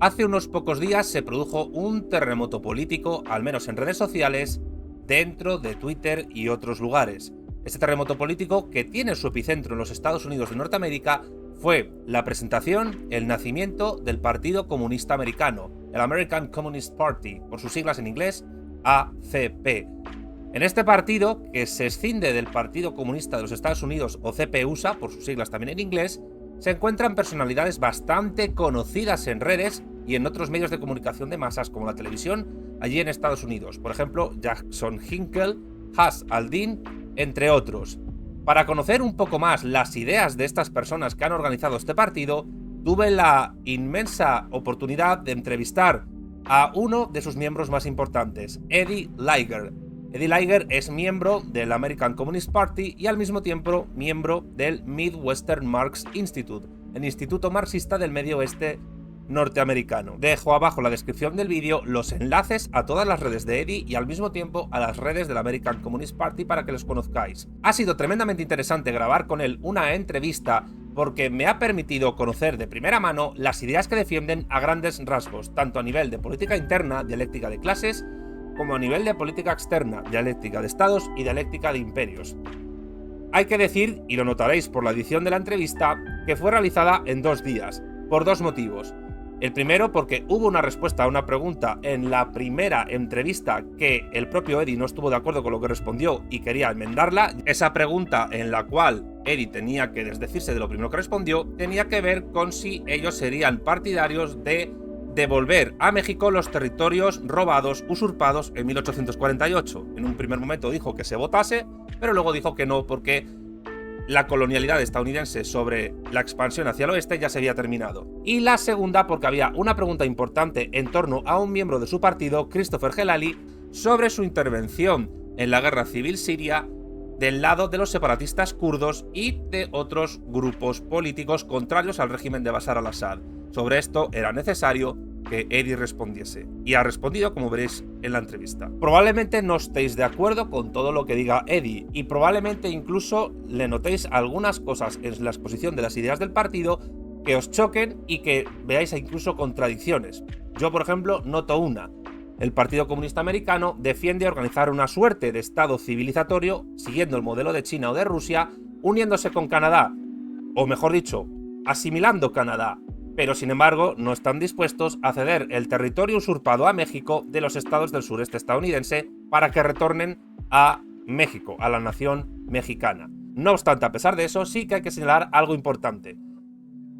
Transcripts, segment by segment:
Hace unos pocos días se produjo un terremoto político, al menos en redes sociales, dentro de Twitter y otros lugares. Este terremoto político, que tiene su epicentro en los Estados Unidos de Norteamérica, fue la presentación, el nacimiento del Partido Comunista Americano, el American Communist Party, por sus siglas en inglés, ACP. En este partido, que se escinde del Partido Comunista de los Estados Unidos, o CPUSA, por sus siglas también en inglés, se encuentran personalidades bastante conocidas en redes y en otros medios de comunicación de masas como la televisión allí en Estados Unidos. Por ejemplo, Jackson Hinkle, Haz al-Din, entre otros. Para conocer un poco más las ideas de estas personas que han organizado este partido, tuve la inmensa oportunidad de entrevistar a uno de sus miembros más importantes, Eddie Liger. Eddie Liger es miembro del American Communist Party y al mismo tiempo miembro del Midwestern Marx Institute, el Instituto Marxista del Medio Oeste norteamericano. Dejo abajo en la descripción del vídeo los enlaces a todas las redes de Eddie y al mismo tiempo a las redes del American Communist Party para que los conozcáis. Ha sido tremendamente interesante grabar con él una entrevista porque me ha permitido conocer de primera mano las ideas que defienden a grandes rasgos, tanto a nivel de política interna, dialéctica de clases, como a nivel de política externa, dialéctica de estados y dialéctica de imperios. Hay que decir, y lo notaréis por la edición de la entrevista, que fue realizada en 2 días, por 2 motivos. El primero, porque hubo una respuesta a una pregunta en la primera entrevista que el propio Eddie no estuvo de acuerdo con lo que respondió y quería enmendarla. Esa pregunta, en la cual Eddie tenía que desdecirse de lo primero que respondió, tenía que ver con si ellos serían partidarios de devolver a México los territorios robados, usurpados en 1848. En un primer momento dijo que se votase, pero luego dijo que no porque la colonialidad estadounidense sobre la expansión hacia el oeste ya se había terminado. Y la segunda porque había una pregunta importante en torno a un miembro de su partido, Christopher Helali, sobre su intervención en la guerra civil siria del lado de los separatistas kurdos y de otros grupos políticos contrarios al régimen de Bashar al-Assad. Sobre esto era necesario que Eddie respondiese. Y ha respondido, como veréis en la entrevista. Probablemente no estéis de acuerdo con todo lo que diga Eddie y probablemente incluso le notéis algunas cosas en la exposición de las ideas del partido que os choquen y que veáis incluso contradicciones. Yo, por ejemplo, noto una. El Partido Comunista Americano defiende organizar una suerte de estado civilizatorio siguiendo el modelo de China o de Rusia, uniéndose con Canadá, o mejor dicho, asimilando Canadá, pero sin embargo no están dispuestos a ceder el territorio usurpado a México de los estados del sureste estadounidense para que retornen a México, a la nación mexicana. No obstante, a pesar de eso, sí que hay que señalar algo importante.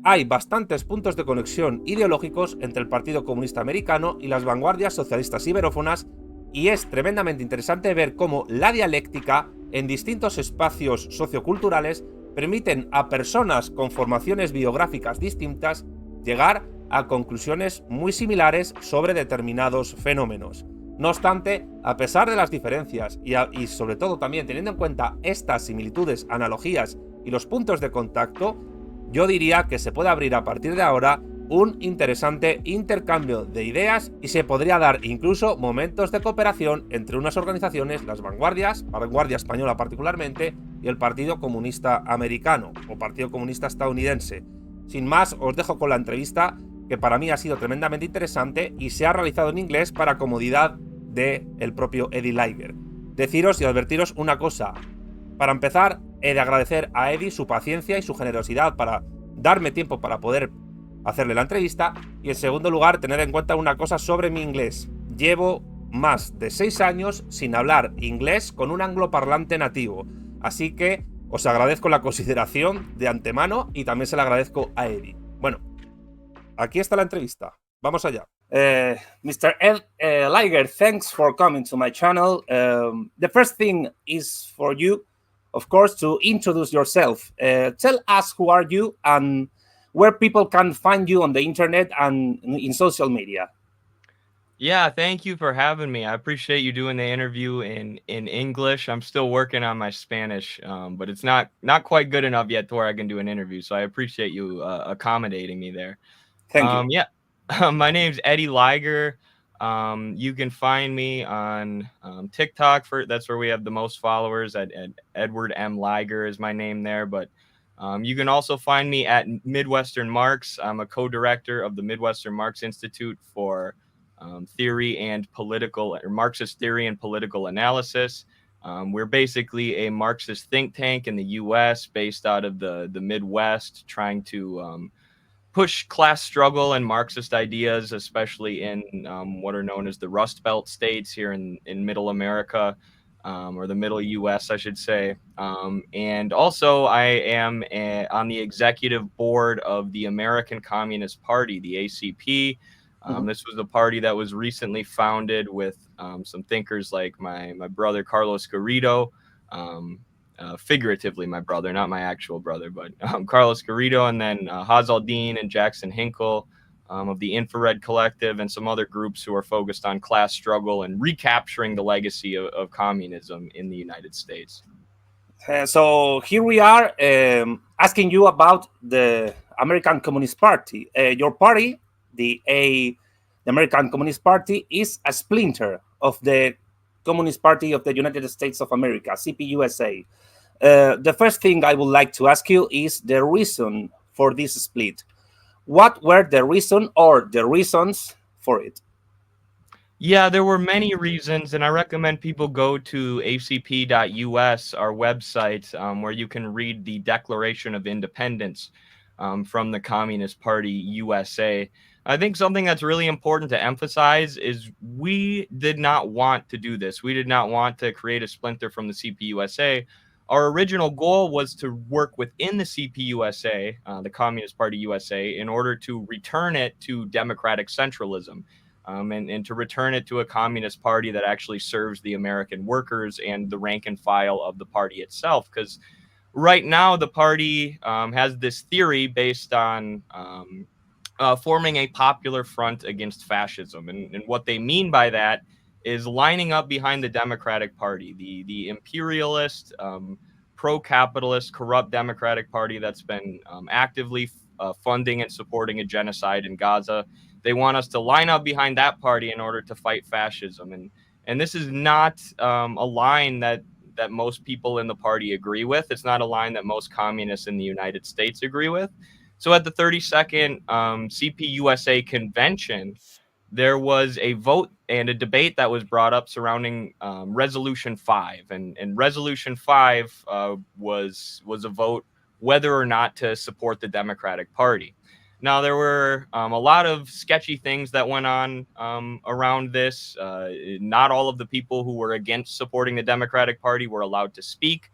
Hay bastantes puntos de conexión ideológicos entre el Partido Comunista Americano y las vanguardias socialistas iberófonas, y es tremendamente interesante ver cómo la dialéctica en distintos espacios socioculturales permiten a personas con formaciones biográficas distintas llegar a conclusiones muy similares sobre determinados fenómenos. No obstante, a pesar de las diferencias y sobre todo también teniendo en cuenta estas similitudes, analogías y los puntos de contacto, yo diría que se puede abrir a partir de ahora un interesante intercambio de ideas y se podría dar incluso momentos de cooperación entre unas organizaciones, las vanguardias, la vanguardia española particularmente, y el Partido Comunista Americano o Partido Comunista Estadounidense. Sin más, os dejo con la entrevista, que para mí ha sido tremendamente interesante y se ha realizado en inglés para comodidad del propio Eddie Liger. Deciros y advertiros una cosa. Para empezar, he de agradecer a Eddie su paciencia y su generosidad para darme tiempo para poder hacerle la entrevista, y en segundo lugar, tener en cuenta una cosa sobre mi inglés. Llevo más de 6 años sin hablar inglés con un angloparlante nativo, así que os agradezco la consideración de antemano y también se la agradezco a Eddie. Bueno, aquí está la entrevista. Vamos allá. Mr. Liger, thanks for coming to my channel. The first thing is for you, of course, to introduce yourself. Tell us who are you and where people can find you on the internet and in social media. Yeah, thank you for having me. I appreciate you doing the interview in English. I'm still working on my Spanish, but it's not quite good enough yet to where I can do an interview. So I appreciate you accommodating me there. Thank you. Yeah, my name's Eddie Liger. You can find me on TikTok. That's where we have the most followers. At Edward M. Liger is my name there. But You can also find me at Midwestern Marx. I'm a co-director of the Midwestern Marx Institute for Theory and Political, or Marxist Theory and Political Analysis. We're basically a Marxist think tank in the U.S. based out of the Midwest, trying to push class struggle and Marxist ideas, especially in what are known as the Rust Belt states here in Middle America, or the Middle U.S., I should say. And also, I am on the executive board of the American Communist Party, the ACP. This was a party that was recently founded with some thinkers like my brother Carlos Garrido, figuratively my brother, not my actual brother, but Carlos Garrido, and then Haz Aldin and Jackson Hinkle of the Infrared Collective, and some other groups who are focused on class struggle and recapturing the legacy of communism in the United States. So here we are asking you about the American Communist Party. Your party, the American Communist Party, is a splinter of the Communist Party of the United States of America, CPUSA. The first thing I would like to ask you is the reason for this split. What were the reason or the reasons for it? Yeah, there were many reasons, and I recommend people go to acp.us, our website, where you can read the Declaration of Independence from the Communist Party USA. I think something that's really important to emphasize is we did not want to do this. We did not want to create a splinter from the CPUSA. Our original goal was to work within the CPUSA, the Communist Party USA, in order to return it to democratic centralism. And to return it to a communist party that actually serves the American workers and the rank and file of the party itself. Because right now, the party has this theory based on forming a popular front against fascism. And what they mean by that is lining up behind the Democratic Party, the imperialist, pro-capitalist, corrupt Democratic Party that's been actively funding and supporting a genocide in Gaza. They want us to line up behind that party in order to fight fascism. And this is not a line that most people in the party agree with. It's not a line that most communists in the United States agree with. So at the 32nd CPUSA convention, there was a vote and a debate that was brought up surrounding Resolution 5. And Resolution 5 was a vote whether or not to support the Democratic Party. Now, there were a lot of sketchy things that went on around this. Not all of the people who were against supporting the Democratic Party were allowed to speak.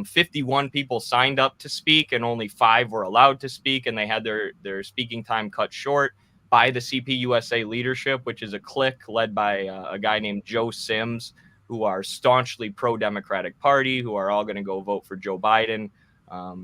51 people signed up to speak, and only 5 were allowed to speak, and they had their speaking time cut short by the CPUSA leadership, which is a clique led by a guy named Joe Sims, who are staunchly pro-Democratic Party, who are all going to go vote for Joe Biden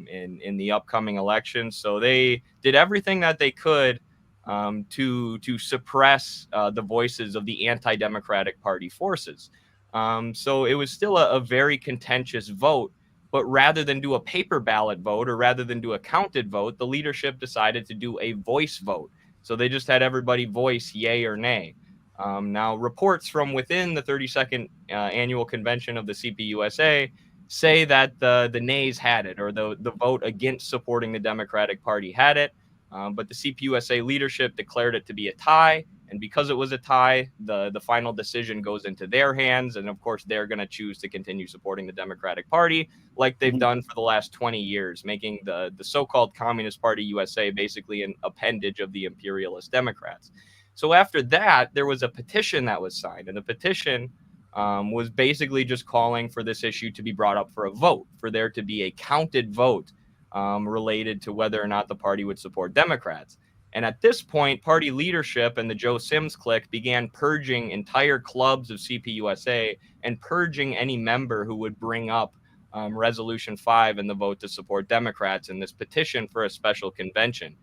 in the upcoming election. So they did everything that they could to suppress the voices of the anti-Democratic Party forces. So it was still a very contentious vote. But rather than do a paper ballot vote, or rather than do a counted vote, the leadership decided to do a voice vote. So they just had everybody voice yay or nay. Now, reports from within the 32nd annual convention of the CPUSA say that the nays had it, or the vote against supporting the Democratic Party had it. But the CPUSA leadership declared it to be a tie. And because it was a tie, the final decision goes into their hands. And of course, they're going to choose to continue supporting the Democratic Party like they've done for the last 20 years, making the so-called Communist Party USA basically an appendage of the imperialist Democrats. So after that, there was a petition that was signed. And the petition was basically just calling for this issue to be brought up for a vote, for there to be a counted vote related to whether or not the party would support Democrats. And at this point, party leadership and the Joe Sims clique began purging entire clubs of CPUSA and purging any member who would bring up Resolution 5 and the vote to support Democrats in this petition for a special convention.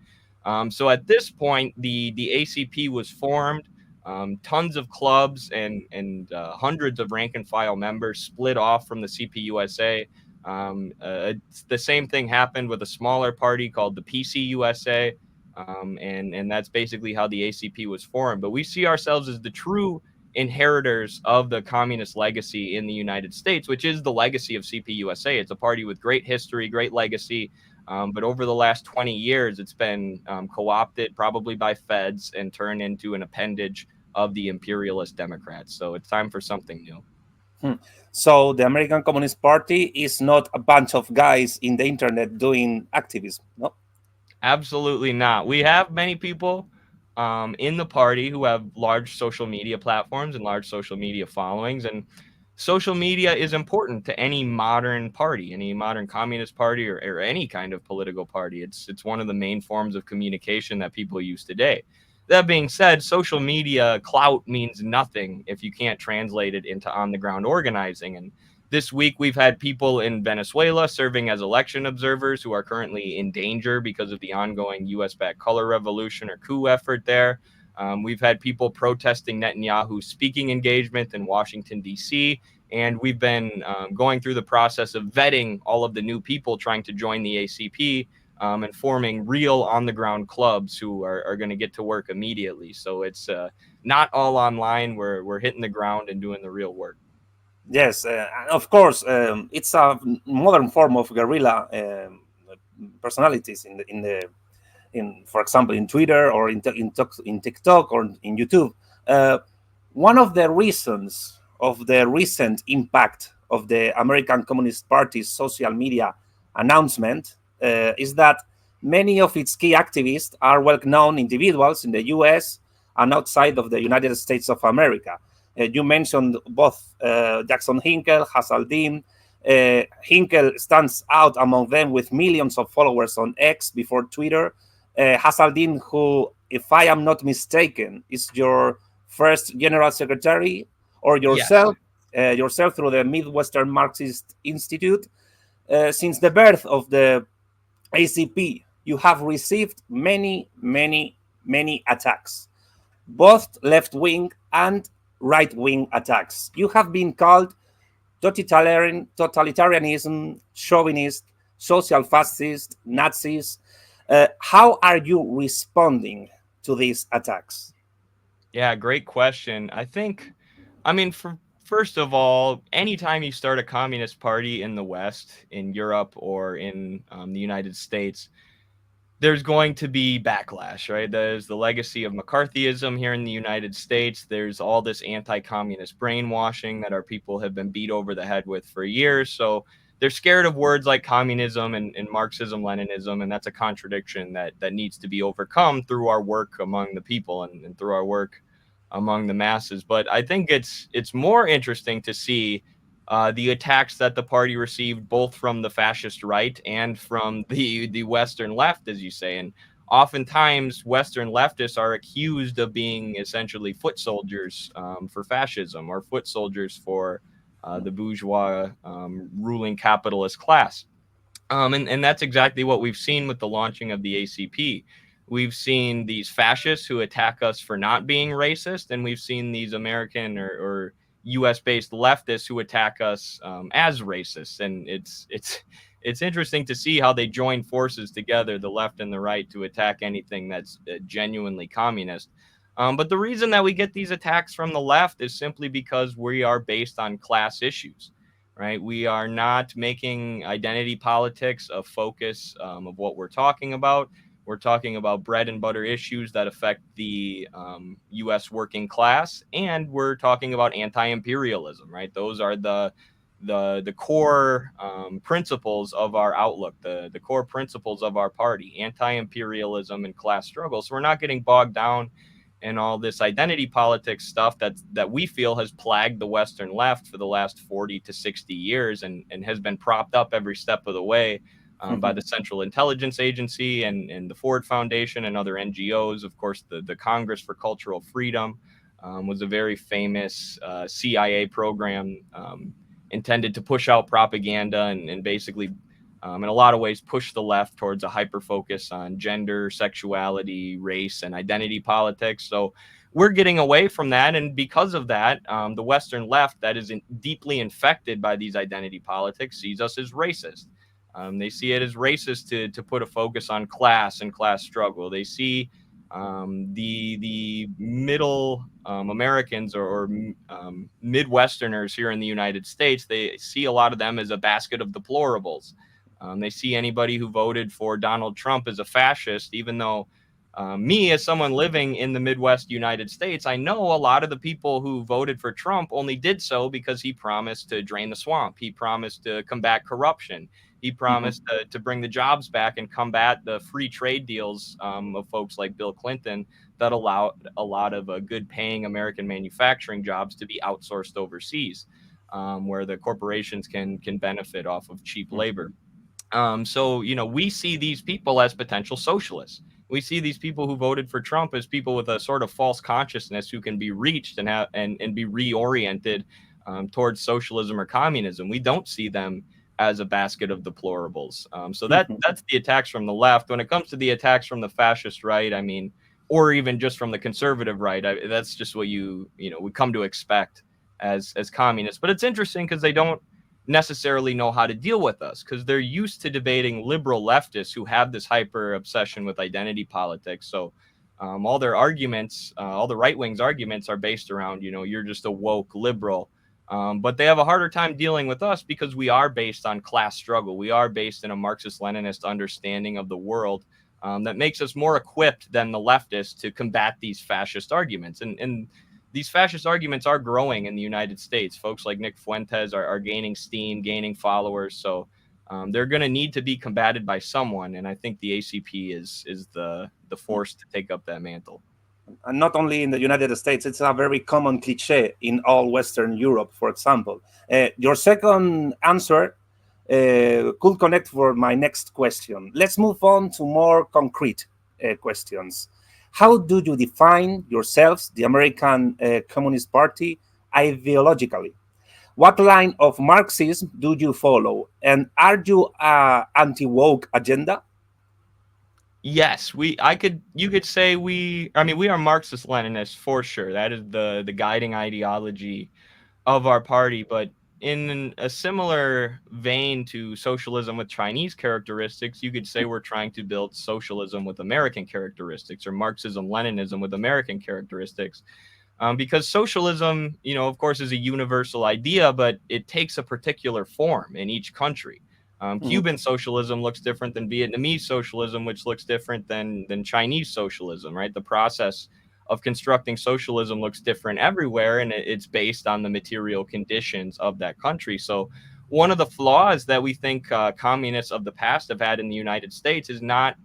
So at this point, the ACP was formed. Tons of clubs and hundreds of rank and file members split off from the CPUSA. The same thing happened with a smaller party called the PCUSA. And that's basically how the ACP was formed. But we see ourselves as the true inheritors of the communist legacy in the United States, which is the legacy of CPUSA. It's a party with great history, great legacy, But over the last 20 years, it's been co-opted probably by feds and turned into an appendage of the imperialist Democrats. So it's time for something new. So the American Communist Party is not a bunch of guys in the internet doing activism, no? Absolutely not. We have many people in the party who have large social media platforms and large social media followings. And social media is important to any modern party, any modern communist party, or any kind of political party. It's one of the main forms of communication that people use today. That being said, social media clout means nothing if you can't translate it into on the ground organizing. And this week, we've had people in Venezuela serving as election observers who are currently in danger because of the ongoing US-backed color revolution or coup effort there. We've had people protesting Netanyahu's speaking engagement in Washington, D.C., and we've been going through the process of vetting all of the new people trying to join the ACP and forming real on-the-ground clubs who are going to get to work immediately. So it's not all online. We're hitting the ground and doing the real work. Yes, of course, it's a modern form of guerrilla personalities for example, in Twitter or in TikTok or in YouTube. One of the reasons of the recent impact of the American Communist Party's social media announcement is that many of its key activists are well-known individuals in the U.S. and outside of the United States of America. You mentioned both Jackson Hinkle, Hassaldin. Hinkle stands out among them with millions of followers on X before Twitter. Hassaldin, who, if I am not mistaken, is your first general secretary, or yourself, Yes. Yourself through the Midwestern Marxist Institute. Since the birth of the ACP, you have received many, many, many attacks, both left-wing and right-wing attacks. You have been called totalitarianism, chauvinist, social fascist, Nazis. How are you responding to these attacks? Yeah, great question. First of all, anytime you start a communist party in the West, in Europe, or in the United States, there's going to be backlash, right? There's the legacy of McCarthyism here in the United States. There's all this anti-communist brainwashing that our people have been beat over the head with for years. So they're scared of words like communism and Marxism, Leninism, and that's a contradiction that needs to be overcome through our work among the people and through our work among the masses. But I think it's more interesting to see the attacks that the party received both from the fascist right and from the Western left, as you say. And oftentimes, Western leftists are accused of being essentially foot soldiers for fascism, or foot soldiers for the bourgeois ruling capitalist class. And that's exactly what we've seen with the launching of the ACP. We've seen these fascists who attack us for not being racist, and we've seen these American or U.S.-based leftists who attack us as racists. And it's interesting to see how they join forces together, the left and the right, to attack anything that's genuinely communist. But the reason that we get these attacks from the left is simply because we are based on class issues, right? We are not making identity politics a focus of what we're talking about. We're talking about bread and butter issues that affect the U.S. working class, and we're talking about anti-imperialism, right? Those are the core principles of our outlook, the core principles of our party: anti-imperialism and class struggle. So we're not getting bogged down and all this identity politics stuff that we feel has plagued the Western left for the last 40 to 60 years and has been propped up every step of the way by the Central Intelligence Agency and the Ford Foundation and other NGOs. Of course, the Congress for Cultural Freedom was a very famous CIA program intended to push out propaganda and basically in a lot of ways push the left towards a hyper focus on gender, sexuality, race, and identity politics. So we're getting away from that. And because of that, the Western left that is deeply infected by these identity politics sees us as racist. They see it as racist to put a focus on class and class struggle. They see the middle Americans or Midwesterners here in the United States, they see a lot of them as a basket of deplorables. They see anybody who voted for Donald Trump as a fascist, even though me, as someone living in the Midwest United States, I know a lot of the people who voted for Trump only did so because he promised to drain the swamp. He promised to combat corruption. He promised to bring the jobs back and combat the free trade deals of folks like Bill Clinton that allow a lot of good paying American manufacturing jobs to be outsourced overseas, where the corporations can benefit off of cheap labor. So, we see these people as potential socialists. We see these people who voted for Trump as people with a sort of false consciousness who can be reached and be reoriented towards socialism or communism. We don't see them as a basket of deplorables. So that's the attacks from the left. When it comes to the attacks from the fascist right, I mean, or even just from the conservative right, that's just what we come to expect as communists. But it's interesting because they don't necessarily know how to deal with us because they're used to debating liberal leftists who have this hyper obsession with identity politics. So all their arguments, all the right wing's arguments are based around, you're just a woke liberal. But they have a harder time dealing with us because we are based on class struggle. We are based in a Marxist-Leninist understanding of the world that makes us more equipped than the leftists to combat these fascist arguments. And these fascist arguments are growing in the United States. Folks like Nick Fuentes are gaining steam, gaining followers. So they're going to need to be combated by someone. And I think the ACP is the force to take up that mantle. And not only in the United States, it's a very common cliche in all Western Europe, for example. Your second answer could connect for my next question. Let's move on to more concrete questions. How do you define yourselves, the American Communist Party, ideologically? What line of Marxism do you follow? And are you anti-woke agenda? Yes, you could say we are Marxist Leninists for sure. That is the guiding ideology of our party, but in a similar vein to socialism with Chinese characteristics, you could say we're trying to build socialism with American characteristics, or Marxism-Leninism with American characteristics. Because socialism, of course, is a universal idea, but it takes a particular form in each country. Cuban socialism looks different than Vietnamese socialism, which looks different than Chinese socialism, right? The process of constructing socialism looks different everywhere, and it's based on the material conditions of that country. So one of the flaws that we think communists of the past have had in the United States is not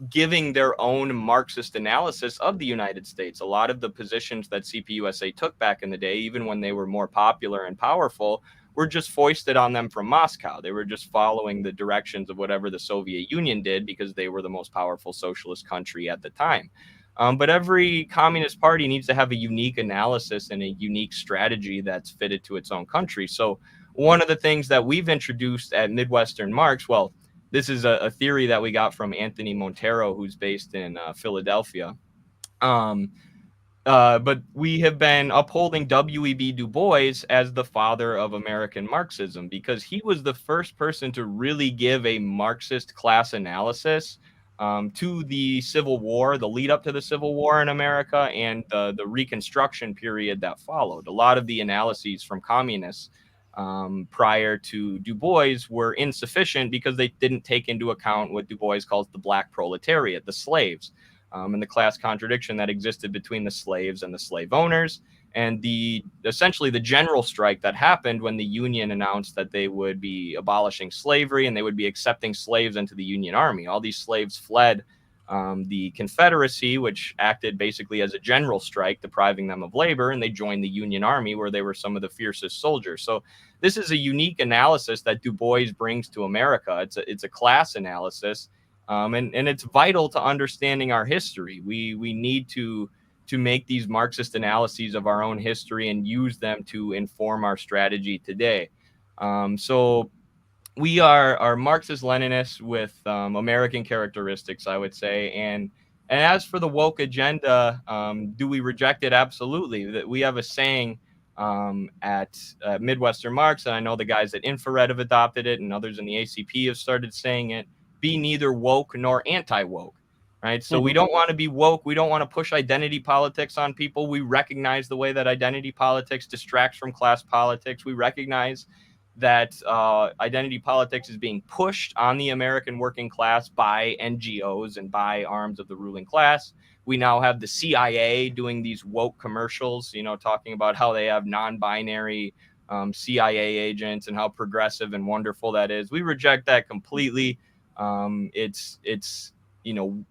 giving their own Marxist analysis of the United States. A lot of the positions that CPUSA took back in the day, even when they were more popular and powerful, were just foisted on them from Moscow. They were just following the directions of whatever the Soviet Union did because they were the most powerful socialist country at the time. But every communist party needs to have a unique analysis and a unique strategy that's fitted to its own country. So one of the things that we've introduced at Midwestern Marx, well, this is a theory that we got from Anthony Montero, who's based in Philadelphia. But we have been upholding W.E.B. Du Bois as the father of American Marxism because he was the first person to really give a Marxist class analysis to the Civil War, the lead up to the Civil War in America, and the Reconstruction period that followed. A lot of the analyses from communists prior to Du Bois were insufficient because they didn't take into account what Du Bois calls the black proletariat, the slaves, and the class contradiction that existed between the slaves and the slave owners, and essentially the general strike that happened when the Union announced that they would be abolishing slavery and they would be accepting slaves into the Union Army. All these slaves fled the Confederacy, which acted basically as a general strike, depriving them of labor, and they joined the Union Army, where they were some of the fiercest soldiers. So this is a unique analysis that Du Bois brings to America. It's a class analysis, and it's vital to understanding our history. We need to make these Marxist analyses of our own history and use them to inform our strategy today. So we are Marxist-Leninists with American characteristics, I would say. And as for the woke agenda, do we reject it? Absolutely. That we have a saying at Midwestern Marx, and I know the guys at Infrared have adopted it, and others in the ACP have started saying it: be neither woke nor anti-woke. Right. So we don't want to be woke. We don't want to push identity politics on people. We recognize the way that identity politics distracts from class politics. We recognize that identity politics is being pushed on the American working class by NGOs and by arms of the ruling class. We now have the CIA doing these woke commercials, talking about how they have non-binary CIA agents and how progressive and wonderful that is. We reject that completely. It's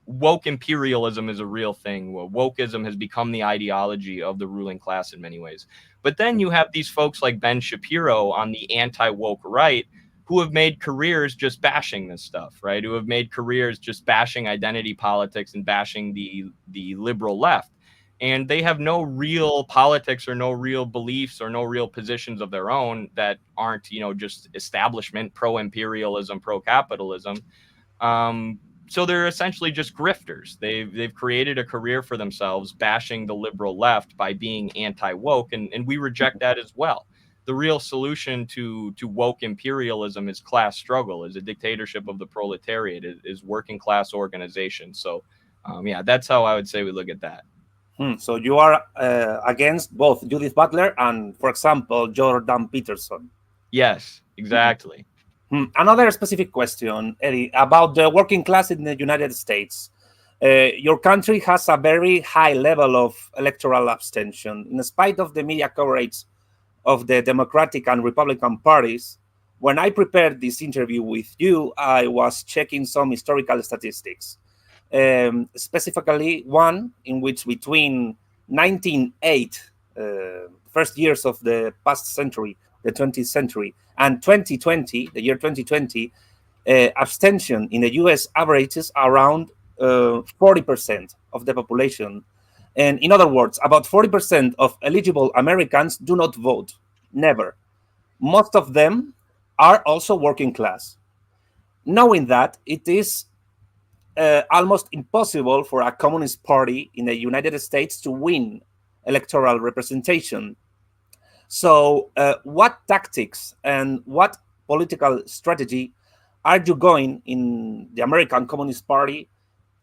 woke imperialism is a real thing. Wokeism has become the ideology of the ruling class in many ways. But then you have these folks like Ben Shapiro on the anti-woke right who have made careers just bashing this stuff, right? Who have made careers just bashing identity politics and bashing the liberal left. And they have no real politics or no real beliefs or no real positions of their own that aren't, just establishment, pro-imperialism, pro-capitalism. So they're essentially just grifters. They've created a career for themselves bashing the liberal left by being anti-woke, and we reject that as well. The real solution to woke imperialism is class struggle, is a dictatorship of the proletariat, is working class organization. So that's how I would say we look at that. So you are against both Judith Butler and, for example, Jordan Peterson. Yes, exactly. Another specific question, Eddie, about the working class in the United States. Your country has a very high level of electoral abstention. In spite of the media coverage of the Democratic and Republican parties, when I prepared this interview with you, I was checking some historical statistics. Specifically one in which between 1908, first years of the past century, the 20th century, and 2020, the year 2020, abstention in the US averages around 40% of the population. And in other words, about 40% of eligible Americans do not vote, never. Most of them are also working class. Knowing that, it is almost impossible for a communist party in the United States to win electoral representation. So what tactics and what political strategy are you going in the American Communist Party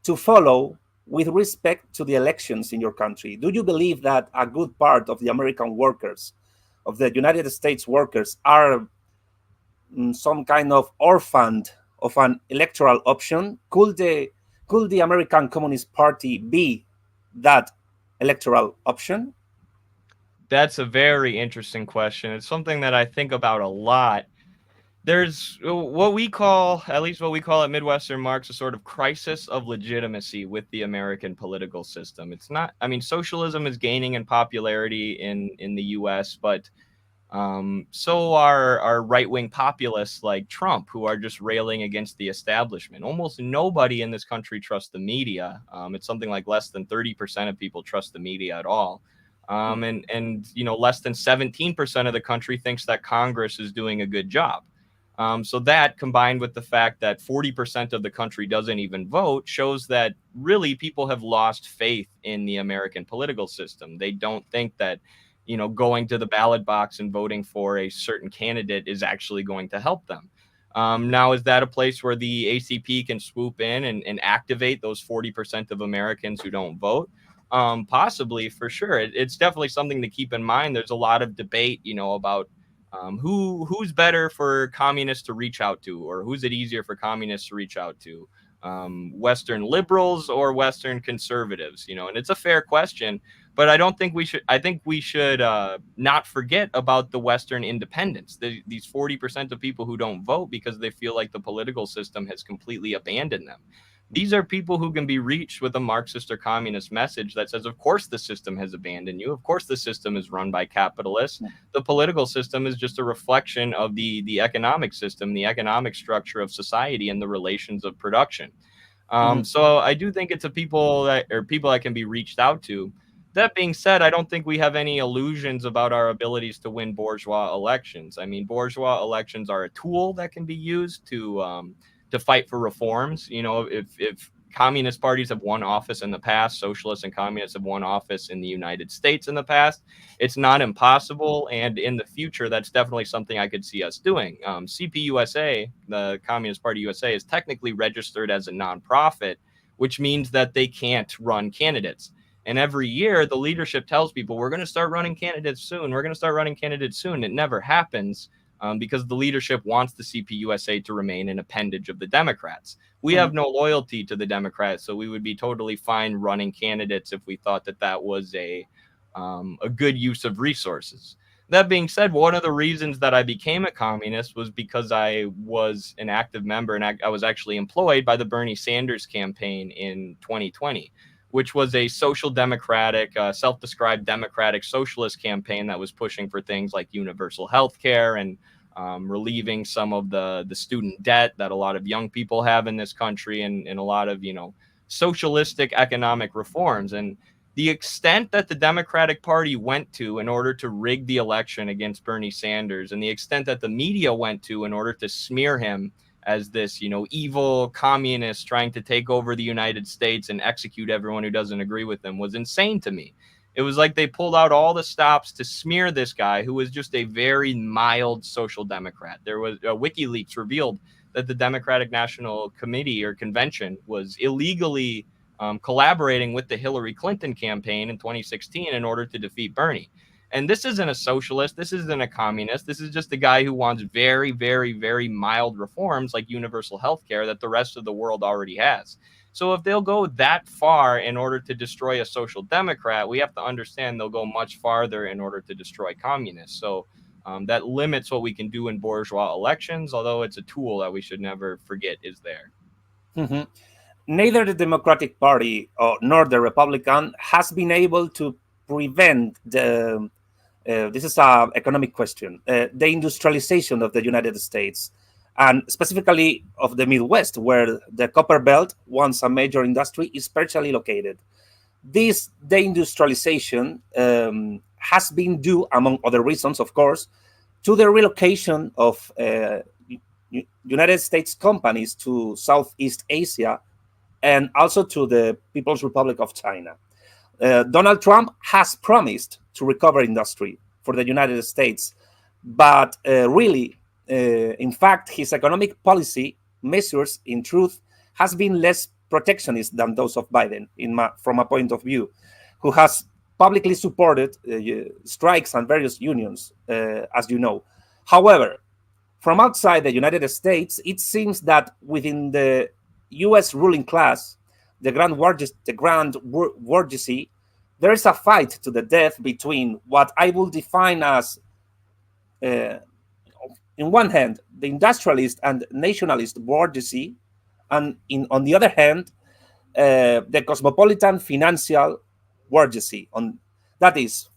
to follow with respect to the elections in your country? Do you believe that a good part of the American workers, of the United States workers, are some kind of orphaned of an electoral option? Could the American Communist Party be that electoral option? That's a very interesting question. It's something that I think about a lot. There's what we call, at least what we call at Midwestern Marx, a sort of crisis of legitimacy with the American political system. It's not, socialism is gaining in popularity in the US, but so are right-wing populists like Trump, who are just railing against the establishment. Almost nobody in this country trusts the media. It's something like less than 30% of people trust the media at all. And less than 17% of the country thinks that Congress is doing a good job. So that, combined with the fact that 40% of the country doesn't even vote, shows that really people have lost faith in the American political system. They don't think that, going to the ballot box and voting for a certain candidate is actually going to help them. Now, is that a place where the ACP can swoop in and activate those 40% of Americans who don't vote? Possibly, for sure. It's definitely something to keep in mind. There's a lot of debate, about who's better for communists to reach out to, or who's it easier for communists to reach out to, Western liberals or Western conservatives, and it's a fair question, but I think we should not forget about the Western independents, these 40% of people who don't vote because they feel like the political system has completely abandoned them. These are people who can be reached with a Marxist or communist message that says, of course, the system has abandoned you. Of course, the system is run by capitalists. The political system is just a reflection of the economic system, the economic structure of society, and the relations of production. So I do think it's people that can be reached out to. That being said, I don't think we have any illusions about our abilities to win bourgeois elections. Bourgeois elections are a tool that can be used to fight for reforms. If communist parties have won office in the past, socialists and communists have won office in the United States in the past, it's not impossible. And in the future, that's definitely something I could see us doing. CPUSA, the Communist Party USA, is technically registered as a nonprofit, which means that they can't run candidates. And every year, the leadership tells people, we're going to start running candidates soon. We're going to start running candidates soon. It never happens. because the leadership wants the CPUSA to remain an appendage of the Democrats. We have no loyalty to the Democrats, so we would be totally fine running candidates if we thought that that was a good use of resources. That being said, one of the reasons that I became a communist was because I was an active member and I was actually employed by the Bernie Sanders campaign in 2020, which was a social democratic, self-described democratic socialist campaign that was pushing for things like universal health care and relieving some of the student debt that a lot of young people have in this country, and a lot of, socialistic economic reforms. And the extent that the Democratic Party went to in order to rig the election against Bernie Sanders, and the extent that the media went to in order to smear him as this, evil communist trying to take over the United States and execute everyone who doesn't agree with him, was insane to me. It was like they pulled out all the stops to smear this guy who was just a very mild social democrat. There was WikiLeaks revealed that the Democratic National Committee or Convention was illegally collaborating with the Hillary Clinton campaign in 2016 in order to defeat Bernie. And this isn't a socialist. This isn't a communist. This is just a guy who wants very, very, very mild reforms like universal health care that the rest of the world already has. So if they'll go that far in order to destroy a social democrat, we have to understand they'll go much farther in order to destroy communists. So that limits what we can do in bourgeois elections, although it's a tool that we should never forget is there. Mm-hmm. Neither the Democratic Party nor the Republican has been able to prevent the, this is an economic question, the industrialization of the United States, and specifically of the Midwest, where the Copper Belt, once a major industry, is partially located. This deindustrialization has been due, among other reasons, of course, to the relocation of United States companies to Southeast Asia, and also to the People's Republic of China. Donald Trump has promised to recover industry for the United States, but really, in fact, his economic policy measures, in truth, has been less protectionist than those of Biden, from a point of view, who has publicly supported strikes and various unions, as you know. However, from outside the United States, it seems that within the U.S. ruling class, the grand bourgeoisie, there is a fight to the death between what I will define as, in one hand, the industrialist and nationalist bourgeoisie, and on the other hand, the cosmopolitan financial bourgeoisie. That is,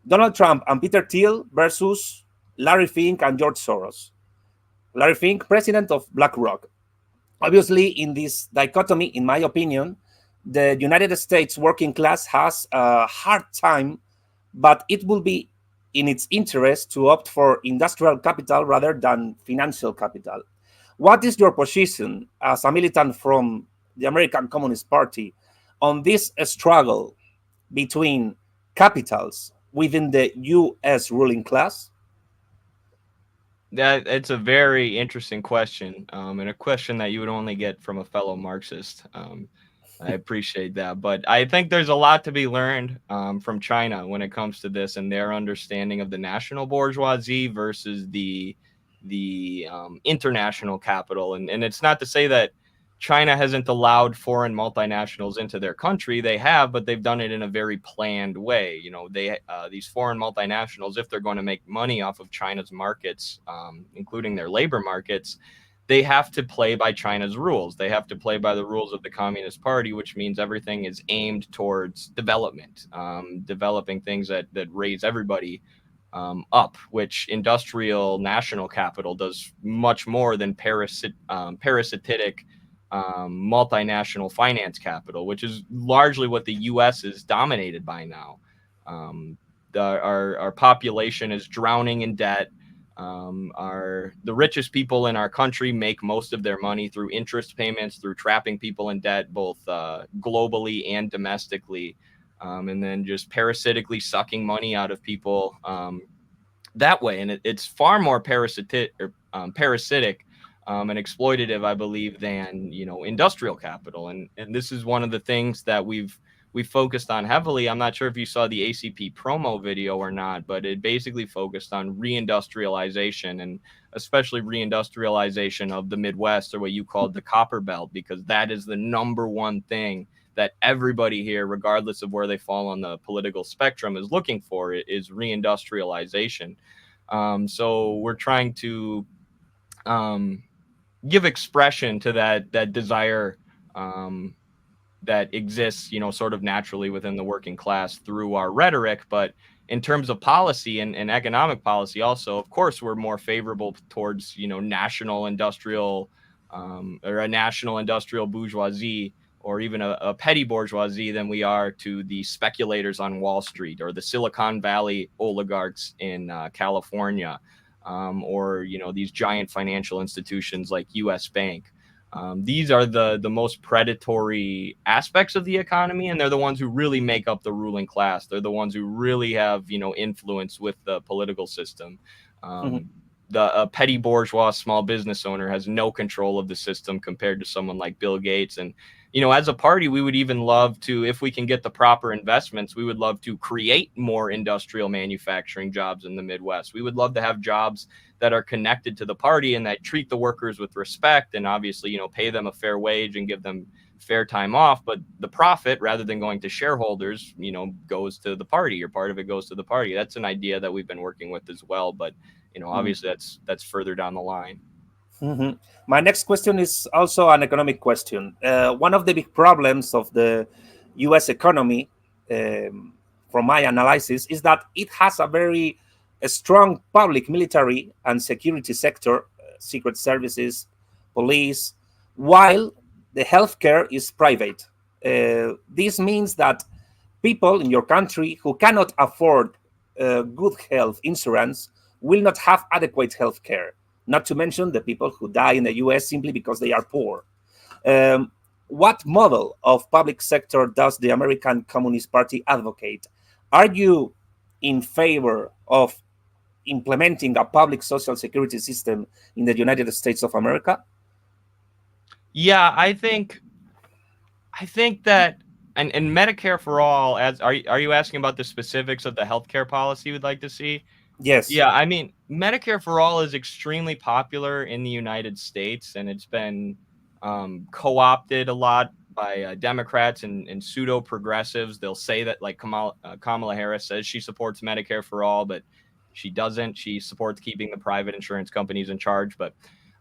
Donald Trump and Peter Thiel versus Larry Fink and George Soros. Larry Fink, president of BlackRock. Obviously, in this dichotomy, in my opinion, the United States working class has a hard time, but it will be in its interest to opt for industrial capital rather than financial capital. What is your position as a militant from the American Communist Party on this struggle between capitals within the U.S. ruling class? It's a very interesting question, and a question that you would only get from a fellow Marxist. I appreciate that, but I think there's a lot to be learned from China when it comes to this and their understanding of the national bourgeoisie versus the international capital. And it's not to say that China hasn't allowed foreign multinationals into their country. They have, but they've done it in a very planned way. These foreign multinationals, if they're going to make money off of China's markets, including their labor markets, they have to play by China's rules. They have to play by the rules of the Communist Party, which means everything is aimed towards development, developing things that raise everybody up, which industrial national capital does much more than parasitic multinational finance capital, which is largely what the U.S. is dominated by now. Our population is drowning in debt. The richest people in our country make most of their money through interest payments, through trapping people in debt, both globally and domestically, and then just parasitically sucking money out of people that way. And it's far more parasitic and exploitative, I believe, than industrial capital. And this is one of the things that we've we focused on heavily. I'm not sure if you saw the ACP promo video or not, but it basically focused on reindustrialization, and especially reindustrialization of the Midwest, or what you called the Copper Belt, because that is the number one thing that everybody here, regardless of where they fall on the political spectrum, is looking for. It is reindustrialization. So we're trying to give expression to that desire that exists, sort of naturally within the working class through our rhetoric. But in terms of policy and economic policy, also, of course, we're more favorable towards, national industrial or a national industrial bourgeoisie, or even a petty bourgeoisie, than we are to the speculators on Wall Street or the Silicon Valley oligarchs in California, or, these giant financial institutions like US Bank. These are the most predatory aspects of the economy, and they're the ones who really make up the ruling class. They're the ones who really have, influence with the political system. The petty bourgeois small business owner has no control of the system compared to someone like Bill Gates. And, as a party, we would even love to, if we can get the proper investments, we would love to create more industrial manufacturing jobs in the Midwest. We would love to have jobs that are connected to the party and that treat the workers with respect, and obviously, pay them a fair wage and give them fair time off. But the profit, rather than going to shareholders, goes to the party, or part of it goes to the party. That's an idea that we've been working with as well. But, obviously that's further down the line. My next question is also an economic question. One of the big problems of the US economy, from my analysis, is that it has a strong public military and security sector, secret services, police, while the healthcare is private. This means that people in your country who cannot afford good health insurance will not have adequate health care, not to mention the people who die in the US simply because they are poor. What model of public sector does the American Communist Party advocate? Are you in favor of implementing a public social security system in the United States of America? Yeah, I think that, and Medicare for all, are you asking about the specifics of the healthcare policy we'd like to see? Yes. Yeah, I mean, Medicare for all is extremely popular in the United States, and it's been co-opted a lot by Democrats and pseudo progressives. They'll say that, like Kamala Harris says she supports Medicare for all, but she doesn't. She supports keeping the private insurance companies in charge. But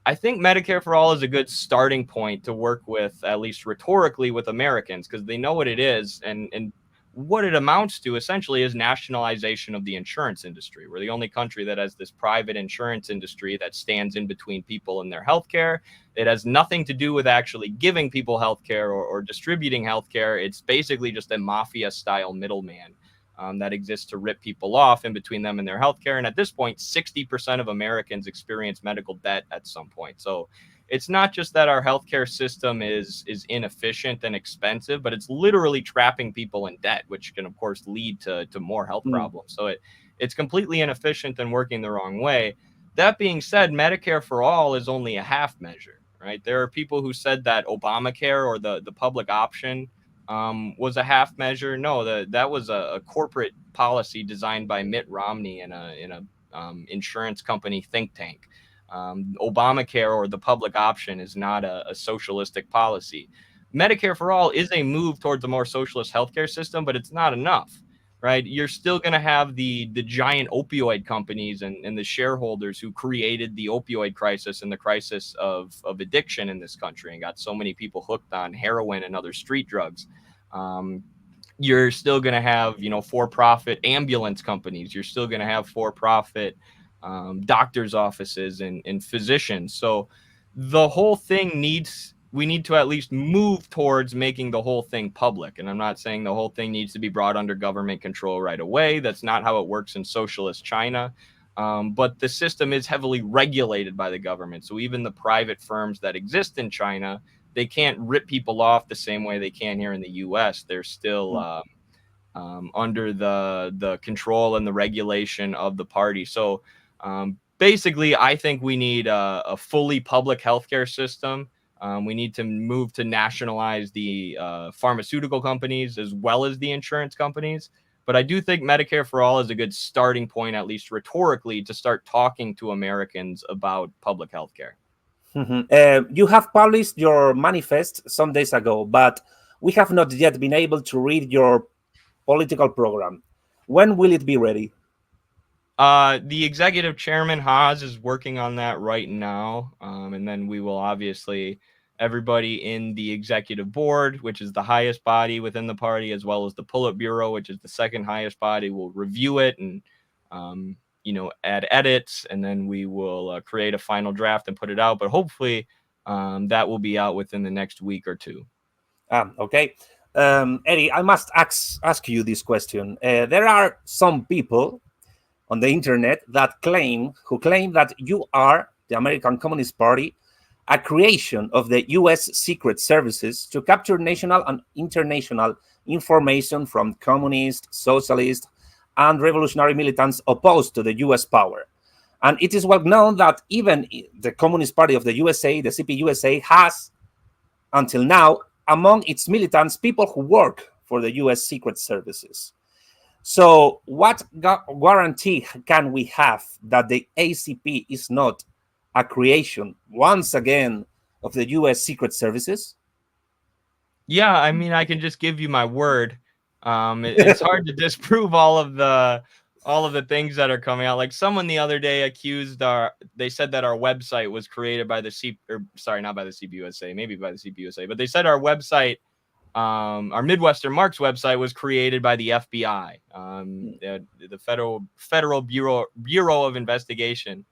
I think Medicare for all is a good starting point to work with, at least rhetorically, with Americans, because they know what it is, and what it amounts to essentially is nationalization of the insurance industry. We're the only country that has this private insurance industry that stands in between people and their healthcare. It has nothing to do with actually giving people healthcare or distributing healthcare. It's basically just a mafia style middleman that exists to rip people off in between them and their healthcare. And at this point, 60% of Americans experience medical debt at some point. So it's not just that our healthcare system is inefficient and expensive, but it's literally trapping people in debt, which can, of course, lead to more health problems. So it's completely inefficient and working the wrong way. That being said, Medicare for all is only a half measure, right? There are people who said that Obamacare, or the public option, was a half measure. No, that was a corporate policy designed by Mitt Romney in a insurance company think tank. Obamacare, or the public option, is not a socialistic policy. Medicare for all is a move towards a more socialist healthcare system, but it's not enough, right? You're still going to have the giant opioid companies and the shareholders who created the opioid crisis and the crisis of addiction in this country and got so many people hooked on heroin and other street drugs. You're still going to have, for-profit ambulance companies. You're still going to have for-profit doctors' offices and physicians. So the whole thing we need to at least move towards making the whole thing public. And I'm not saying the whole thing needs to be brought under government control right away. That's not how it works in socialist China. But the system is heavily regulated by the government. So even the private firms that exist in China, they can't rip people off the same way they can here in the US. They're still under the control and the regulation of the party. So basically, I think we need a fully public healthcare system We need to move to nationalize the pharmaceutical companies as well as the insurance companies. But I do think Medicare for All is a good starting point, at least rhetorically, to start talking to Americans about public health care. You have published your manifest some days ago, but we have not yet been able to read your political program. When will it be ready? The executive chairman, Haas, is working on that right now. And then we will obviously, everybody in the executive board, which is the highest body within the party, as well as the Politburo, which is the second highest body, will review it and, add edits. And then we will create a final draft and put it out. But hopefully that will be out within the next week or two. Okay. Eddie, I must ask you this question. There are some people on the internet who claim that you are the American Communist Party, a creation of the US Secret Services to capture national and international information from communist, socialist, and revolutionary militants opposed to the US power. And it is well known that even the Communist Party of the USA, the CPUSA, has, until now, among its militants, people who work for the US Secret Services. So what guarantee can we have that the ACP is not a creation, once again, of the US Secret Services? Yeah, I mean, I can just give you my word. It's hard to disprove all of the things that are coming out. Like someone the other day they said that our website was created by not by the CPUSA, maybe by the CPUSA, but they said our website, our Midwestern Marks website, was created by the FBI, the Federal Bureau of Investigation,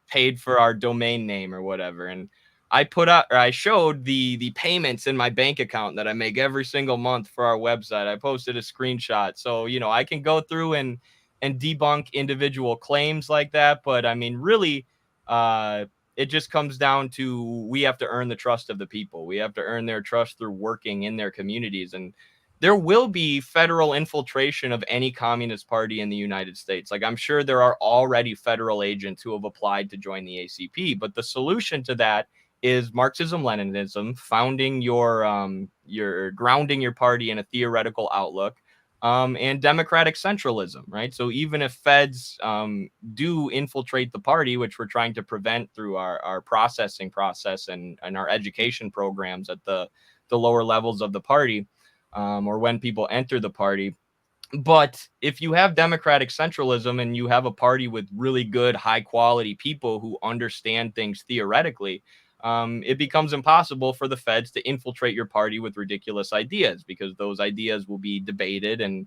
paid for our domain name or whatever. And I showed the payments in my bank account that I make every single month for our website. I posted a screenshot. So, I can go through and debunk individual claims like that. But I mean, really, it just comes down to, we have to earn the trust of the people. We have to earn their trust through working in their communities. And there will be federal infiltration of any communist party in the United States. Like, I'm sure there are already federal agents who have applied to join the ACP. But the solution to that is Marxism-Leninism, grounding your party in a theoretical outlook, and democratic centralism, right? So even if feds do infiltrate the party, which we're trying to prevent through our processing process and our education programs at the lower levels of the party, or when people enter the party. But if you have democratic centralism and you have a party with really good, high quality people who understand things theoretically, it becomes impossible for the feds to infiltrate your party with ridiculous ideas, because those ideas will be debated and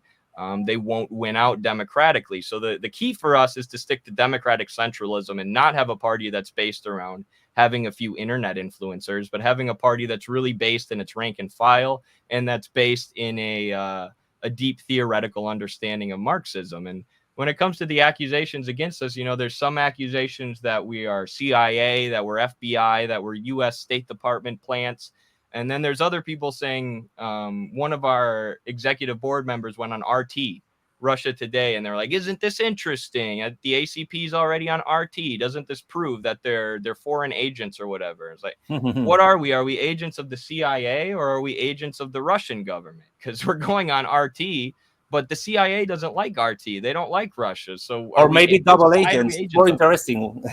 they won't win out democratically. So the key for us is to stick to democratic centralism and not have a party that's based around having a few internet influencers, but having a party that's really based in its rank and file, and that's based in a deep theoretical understanding of Marxism. And when it comes to the accusations against us, there's some accusations that we are CIA, that we're FBI, that we're US State Department plants. And then there's other people saying, one of our executive board members went on RT, Russia Today, and they're like, isn't this interesting? The ACP is already on RT. Doesn't this prove that they're foreign agents or whatever? It's like, what are we? Are we agents of the CIA or are we agents of the Russian government? Because we're going on RT. But the CIA doesn't like RT. They don't like Russia. So, or maybe double agents. More interesting.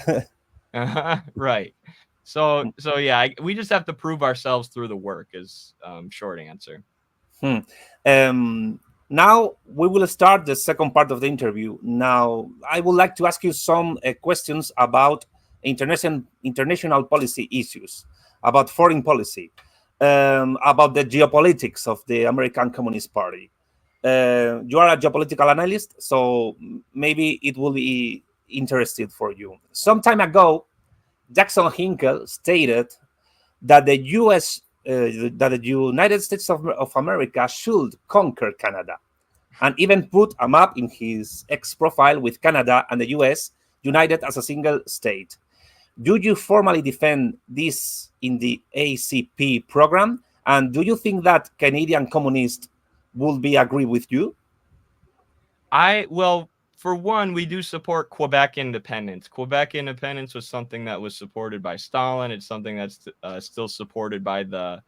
Right. So yeah, we just have to prove ourselves through the work. Is short answer. Now we will start the second part of the interview. Now I would like to ask you some questions about international policy issues, about foreign policy, about the geopolitics of the American Communist Party. You are a geopolitical analyst, so maybe it will be interesting for you. Some time ago, Jackson Hinkle stated that the United States of America should conquer Canada, and even put a map in his X profile with Canada and the US united as a single state. Do you formally defend this in the ACP program? And do you think that Canadian communists will be agree with you? for one, we do support Quebec independence. Quebec independence was something that was supported by Stalin. It's something that's still supported by the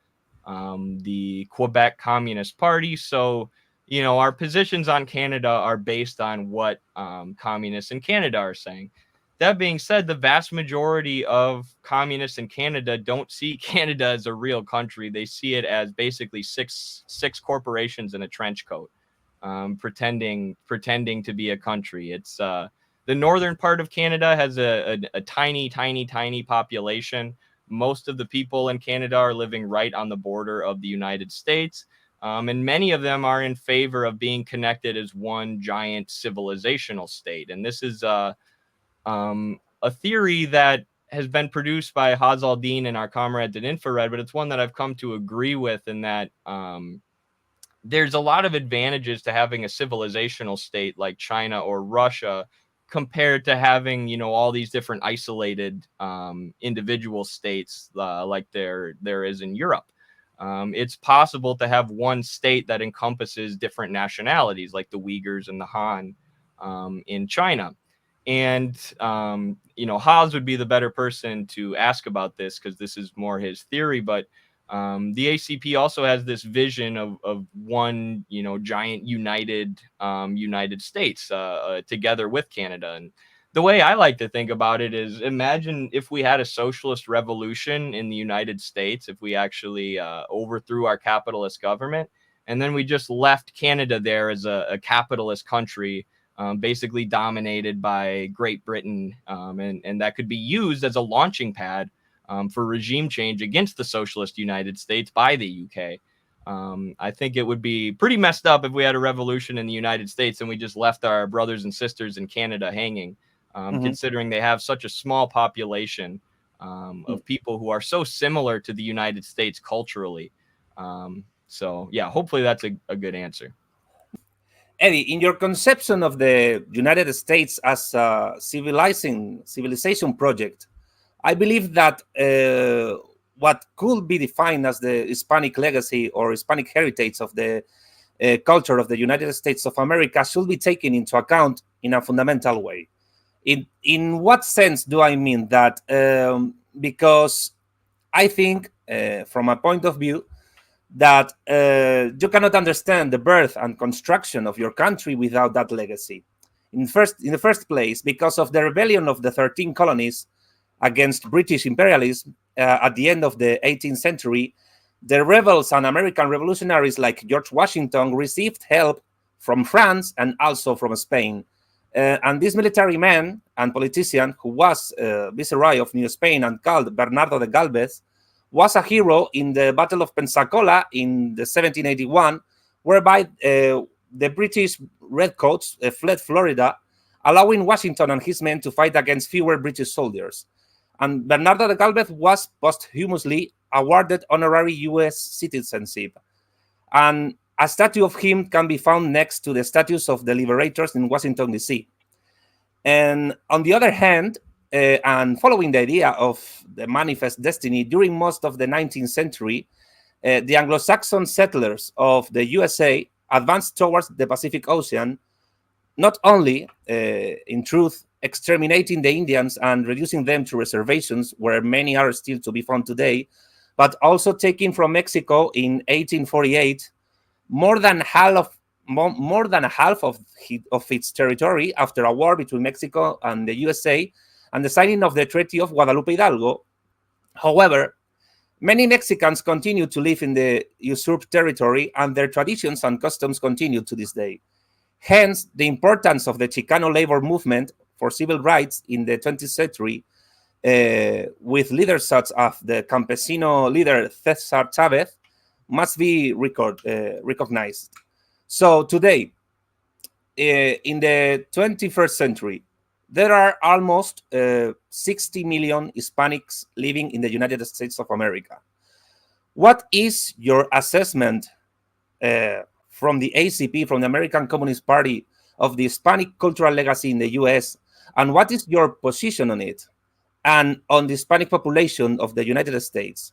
Quebec Communist Party. So, you know, our positions on Canada are based on what communists in Canada are saying. That being said, the vast majority of communists in Canada don't see Canada as a real country. They see it as basically six corporations in a trench coat, pretending to be a country. It's the northern part of Canada has a tiny population. Most of the people in Canada are living right on the border of the United States. And many of them are in favor of being connected as one giant civilizational state. And this is a theory that has been produced by Haz al-Din and our comrades at Infrared, but it's one that I've come to agree with, in that there's a lot of advantages to having a civilizational state like China or Russia compared to having, you know, all these different isolated individual states like there is in Europe. It's possible to have one state that encompasses different nationalities, like the Uyghurs and the Han in China. And, you know, Haas would be the better person to ask about this because this is more his theory. But the ACP also has this vision of one, you know, giant United States together with Canada. And the way I like to think about it is, imagine if we had a socialist revolution in the United States, if we actually overthrew our capitalist government, and then we just left Canada there as a capitalist country, basically dominated by Great Britain, and that could be used as a launching pad for regime change against the socialist United States by the UK. I think it would be pretty messed up if we had a revolution in the United States and we just left our brothers and sisters in Canada hanging, considering they have such a small population of people who are so similar to the United States culturally. So, yeah, hopefully that's a good answer. Eddie, in your conception of the United States as a civilization project, I believe that what could be defined as the Hispanic legacy or Hispanic heritage of the culture of the United States of America should be taken into account in a fundamental way. In what sense do I mean that? Because I think, from a point of view, that you cannot understand the birth and construction of your country without that legacy. In the first place, because of the rebellion of the 13 colonies against British imperialism at the end of the 18th century, the rebels and American revolutionaries like George Washington received help from France and also from Spain. And this military man and politician, who was Viceroy of New Spain and called Bernardo de Galvez, was a hero in the Battle of Pensacola in the 1781, whereby the British redcoats fled Florida, allowing Washington and his men to fight against fewer British soldiers. And Bernardo de Galvez was posthumously awarded honorary U.S. citizenship. And a statue of him can be found next to the statues of the liberators in Washington, D.C. And on the other hand, and following the idea of the manifest destiny, during most of the 19th century, the Anglo-Saxon settlers of the USA advanced towards the Pacific Ocean, not only, in truth, exterminating the Indians and reducing them to reservations, where many are still to be found today, but also taking from Mexico in 1848 more than half of its territory after a war between Mexico and the USA, and the signing of the Treaty of Guadalupe Hidalgo. However, many Mexicans continue to live in the usurped territory, and their traditions and customs continue to this day. Hence, the importance of the Chicano labor movement for civil rights in the 20th century, with leaders such as the campesino leader Cesar Chavez, must be recognized. So today, in the 21st century, there are almost 60 million Hispanics living in the United States of America. What is your assessment from the ACP, from the American Communist Party, of the Hispanic cultural legacy in the US, and what is your position on it and on the Hispanic population of the United States?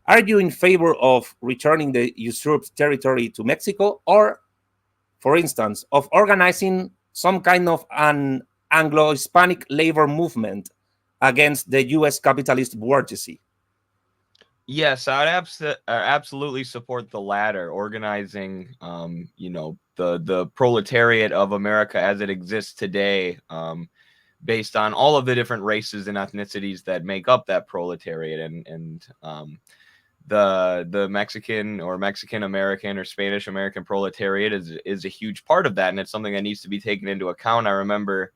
Are you in favor of returning the usurped territory to Mexico, or, for instance, of organizing some kind of an Anglo-Hispanic labor movement against the U.S. capitalist bourgeoisie? Yes, I'd absolutely support the latter, organizing, the proletariat of America as it exists today, based on all of the different races and ethnicities that make up that proletariat, and the Mexican or Mexican American or Spanish American proletariat is a huge part of that, and it's something that needs to be taken into account. I remember.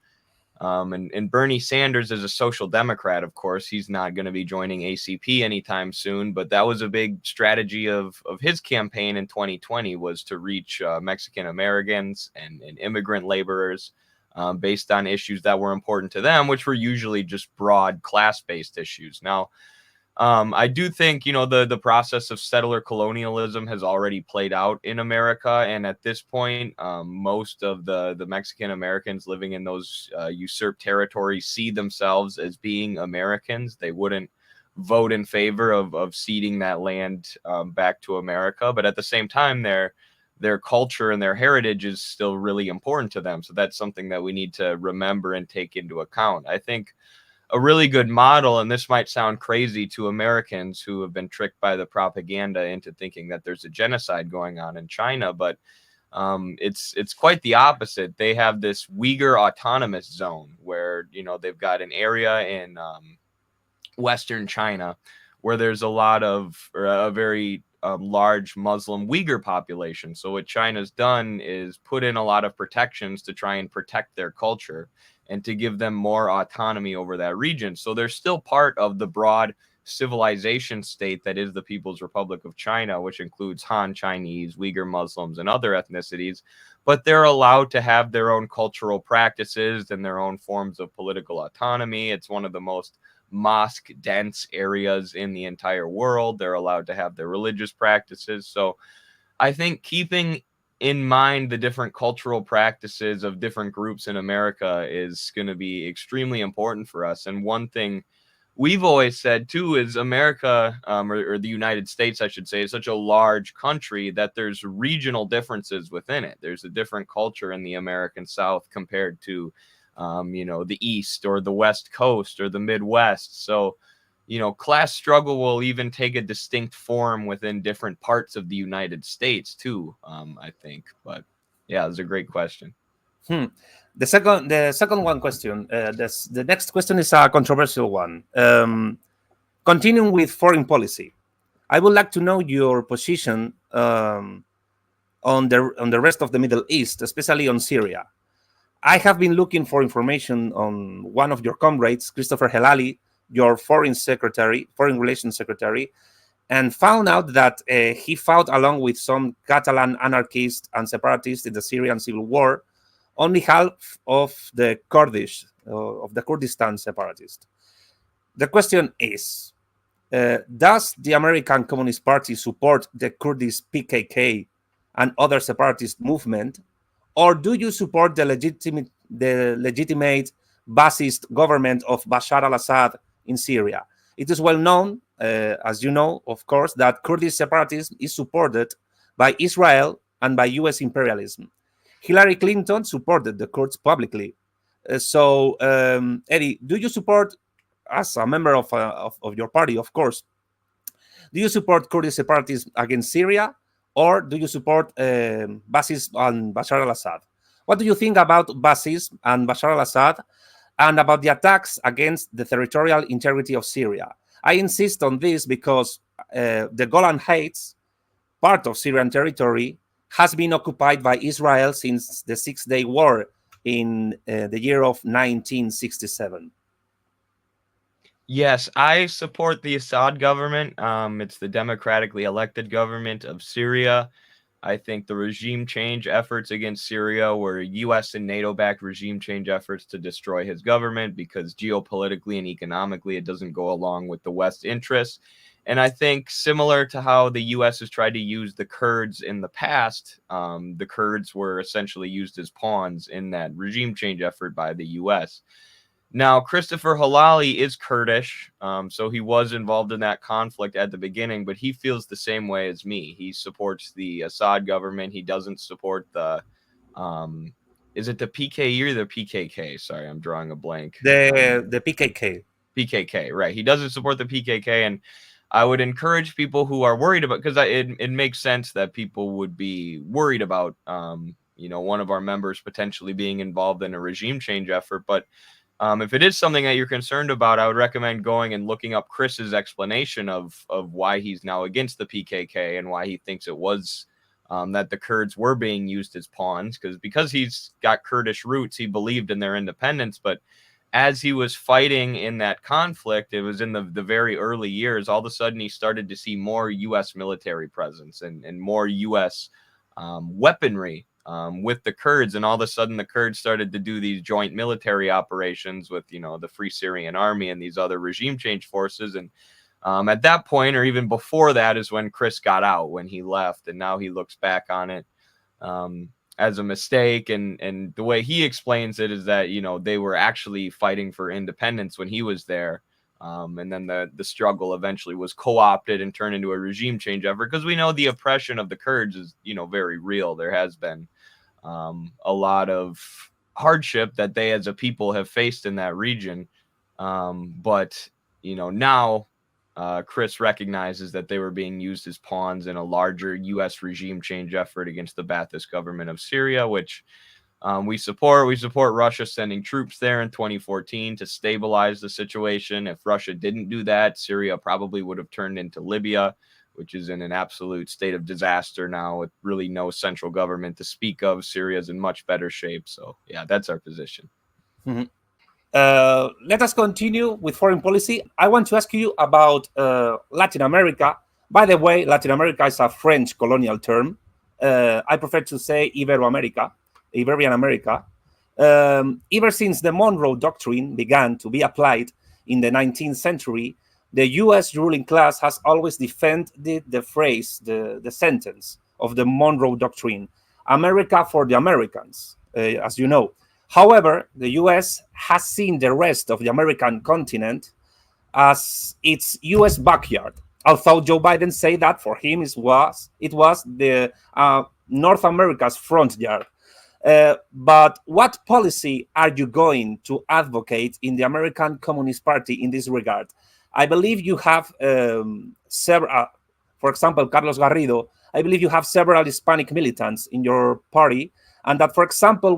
And Bernie Sanders is a social democrat, of course. He's not going to be joining ACP anytime soon, but that was a big strategy of his campaign in 2020, was to reach Mexican Americans and immigrant laborers based on issues that were important to them, which were usually just broad class-based issues. Now, I do think, the process of settler colonialism has already played out in America, and at this point, most of the Mexican Americans living in those usurped territories see themselves as being Americans. They wouldn't vote in favor of ceding that land back to America, but at the same time, their culture and their heritage is still really important to them. So that's something that we need to remember and take into account. I think a really good model, and this might sound crazy to Americans who have been tricked by the propaganda into thinking that there's a genocide going on in China, but it's quite the opposite. They have this Uyghur autonomous zone where, they've got an area in Western China where there's a lot of, or a very large Muslim Uyghur population. So what China's done is put in a lot of protections to try and protect their culture and to give them more autonomy over that region. So they're still part of the broad civilization state that is the People's Republic of China, which includes Han Chinese, Uyghur Muslims, and other ethnicities, but they're allowed to have their own cultural practices and their own forms of political autonomy. It's one of the most mosque dense areas in the entire world. They're allowed to have their religious practices. So I think keeping in mind the different cultural practices of different groups in America is going to be extremely important for us. And one thing we've always said too is America, or the United States, I should say, is such a large country that there's regional differences within it. There's a different culture in the American South compared to, the East or the West Coast or the Midwest. So, class struggle will even take a distinct form within different parts of the United States too, I think. But yeah, it's a great question. The second one question. The next question is a controversial one. Continuing with foreign policy, I would like to know your position on the rest of the Middle East, especially on Syria. I have been looking for information on one of your comrades, Christopher Helali, your foreign relations secretary, and found out that he fought along with some Catalan anarchists and separatists in the Syrian civil war, only half of the Kurdistan separatists. The question is, does the American Communist Party support the Kurdish PKK and other separatist movement, or do you support the legitimate Ba'athist government of Bashar al-Assad in Syria? It is well known, as you know, of course, that Kurdish separatism is supported by Israel and by US imperialism. Hillary Clinton supported the Kurds publicly. So, Eddie, do you support, as a member of your party, of course, do you support Kurdish separatism against Syria, or do you support Ba'athist and Bashar al-Assad? What do you think about Ba'athist and Bashar al-Assad, and about the attacks against the territorial integrity of Syria? I insist on this because the Golan Heights, part of Syrian territory, has been occupied by Israel since the Six-Day War in the year of 1967. Yes, I support the Assad government. It's the democratically elected government of Syria. I think the regime change efforts against Syria were U.S. and NATO-backed regime change efforts to destroy his government because geopolitically and economically it doesn't go along with the West's interests. And I think similar to how the U.S. has tried to use the Kurds in the past, the Kurds were essentially used as pawns in that regime change effort by the U.S. Now, Christopher Helali is Kurdish, so he was involved in that conflict at the beginning, but he feels the same way as me. He supports the Assad government. He doesn't support the is it the PKE or the PKK? Sorry, I'm drawing a blank. The PKK. PKK, right? He doesn't support the PKK, and I would encourage people who are worried about, because it makes sense that people would be worried about, one of our members potentially being involved in a regime change effort. But if it is something that you're concerned about, I would recommend going and looking up Chris's explanation of why he's now against the PKK and why he thinks it was that the Kurds were being used as pawns. Because he's got Kurdish roots, he believed in their independence, but as he was fighting in that conflict, it was in the very early years, all of a sudden he started to see more U.S. military presence and more U.S. Weaponry with the Kurds. And all of a sudden the Kurds started to do these joint military operations with, the Free Syrian Army and these other regime change forces. And at that point, or even before that, is when Chris got out, when he left. And now he looks back on it as a mistake, and the way he explains it is that they were actually fighting for independence when he was there, and then the struggle eventually was co-opted and turned into a regime change effort, because we know the oppression of the Kurds is very real. There has been a lot of hardship that they as a people have faced in that region, but now Chris recognizes that they were being used as pawns in a larger U.S. regime change effort against the Ba'athist government of Syria, which we support. We support Russia sending troops there in 2014 to stabilize the situation. If Russia didn't do that, Syria probably would have turned into Libya, which is in an absolute state of disaster now, with really no central government to speak of. Syria's in much better shape. So, yeah, that's our position. Mm-hmm. Let us continue with foreign policy. I want to ask you about Latin America. By the way, Latin America is a French colonial term. I prefer to say Iberian America. Ever since the Monroe Doctrine began to be applied in the 19th century, the U.S. ruling class has always defended the phrase, the sentence of the Monroe Doctrine, America for the Americans, as you know. However, the U.S. has seen the rest of the American continent as its U.S. backyard. Although Joe Biden said that for him it was the North America's front yard. But what policy are you going to advocate in the American Communist Party in this regard? I believe you have several, for example, Carlos Garrido, I believe you have several Hispanic militants in your party, and that, for example,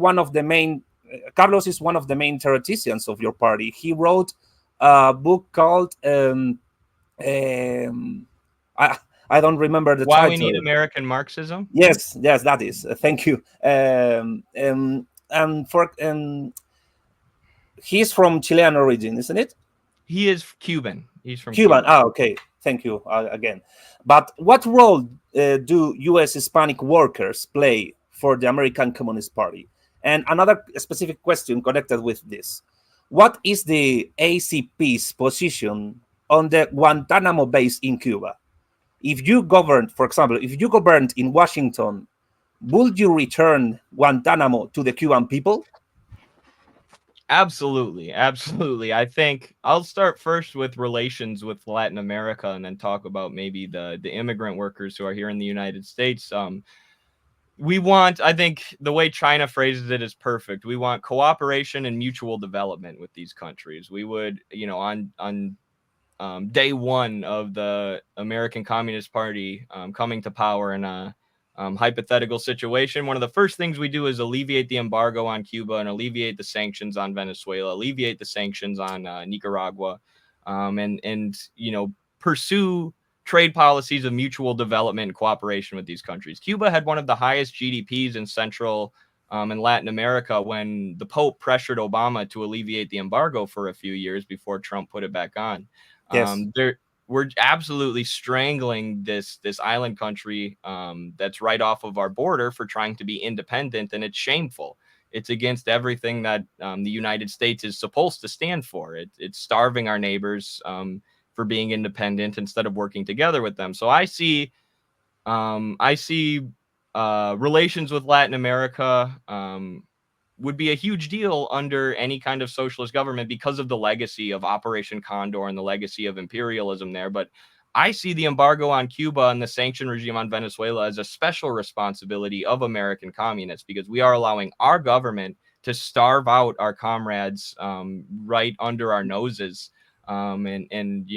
Carlos is one of the main theoreticians of your party. He wrote a book called I don't remember the title. Why We Need American Marxism? Yes, that is. Thank you. He's from Chilean origin, isn't it? He is Cuban. He's from Cuban. Okay. Thank you again. But what role do U.S. Hispanic workers play for the American Communist Party? And another specific question connected with this. What is the ACP's position on the Guantanamo base in Cuba? If you governed, for example, in Washington, would you return Guantanamo to the Cuban people? Absolutely. I think I'll start first with relations with Latin America and then talk about maybe the immigrant workers who are here in the United States. I think the way China phrases it is perfect. We want cooperation and mutual development with these countries. We would, on day one of the American Communist Party coming to power in a hypothetical situation, one of the first things we do is alleviate the embargo on Cuba and alleviate the sanctions on Venezuela, alleviate the sanctions on Nicaragua, and pursue trade policies of mutual development and cooperation with these countries. Cuba had one of the highest GDPs in Central and Latin America when the Pope pressured Obama to alleviate the embargo for a few years before Trump put it back on. Yes. We're absolutely strangling this island country that's right off of our border for trying to be independent, and it's shameful. It's against everything that the United States is supposed to stand for. It's starving our neighbors for being independent instead of working together with them. So I see relations with Latin America would be a huge deal under any kind of socialist government because of the legacy of Operation Condor and the legacy of imperialism there. But I see the embargo on Cuba and the sanction regime on Venezuela as a special responsibility of American communists, because we are allowing our government to starve out our comrades right under our noses, and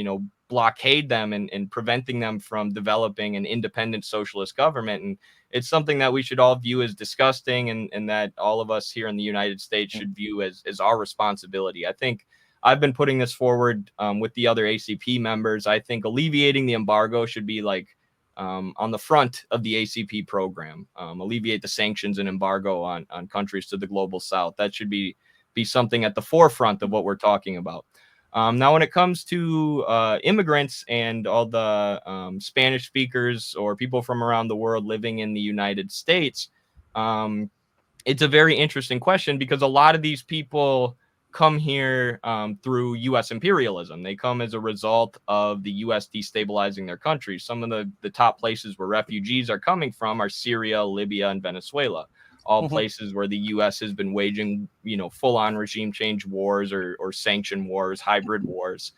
blockade them and preventing them from developing an independent socialist government. And it's something that we should all view as disgusting, and that all of us here in the United States should view as our responsibility. I think I've been putting this forward with the other ACP members. I think alleviating the embargo should be like on the front of the ACP program. Alleviate the sanctions and embargo on countries to the global south. That should be something at the forefront of what we're talking about. Now, when it comes to immigrants and all the Spanish speakers or people from around the world living in the United States, it's a very interesting question, because a lot of these people come here through U.S. imperialism. They come as a result of the U.S. destabilizing their countries. Some of the top places where refugees are coming from are Syria, Libya, and Venezuela. All places where the U.S. has been waging, full-on regime change wars or sanction wars, hybrid wars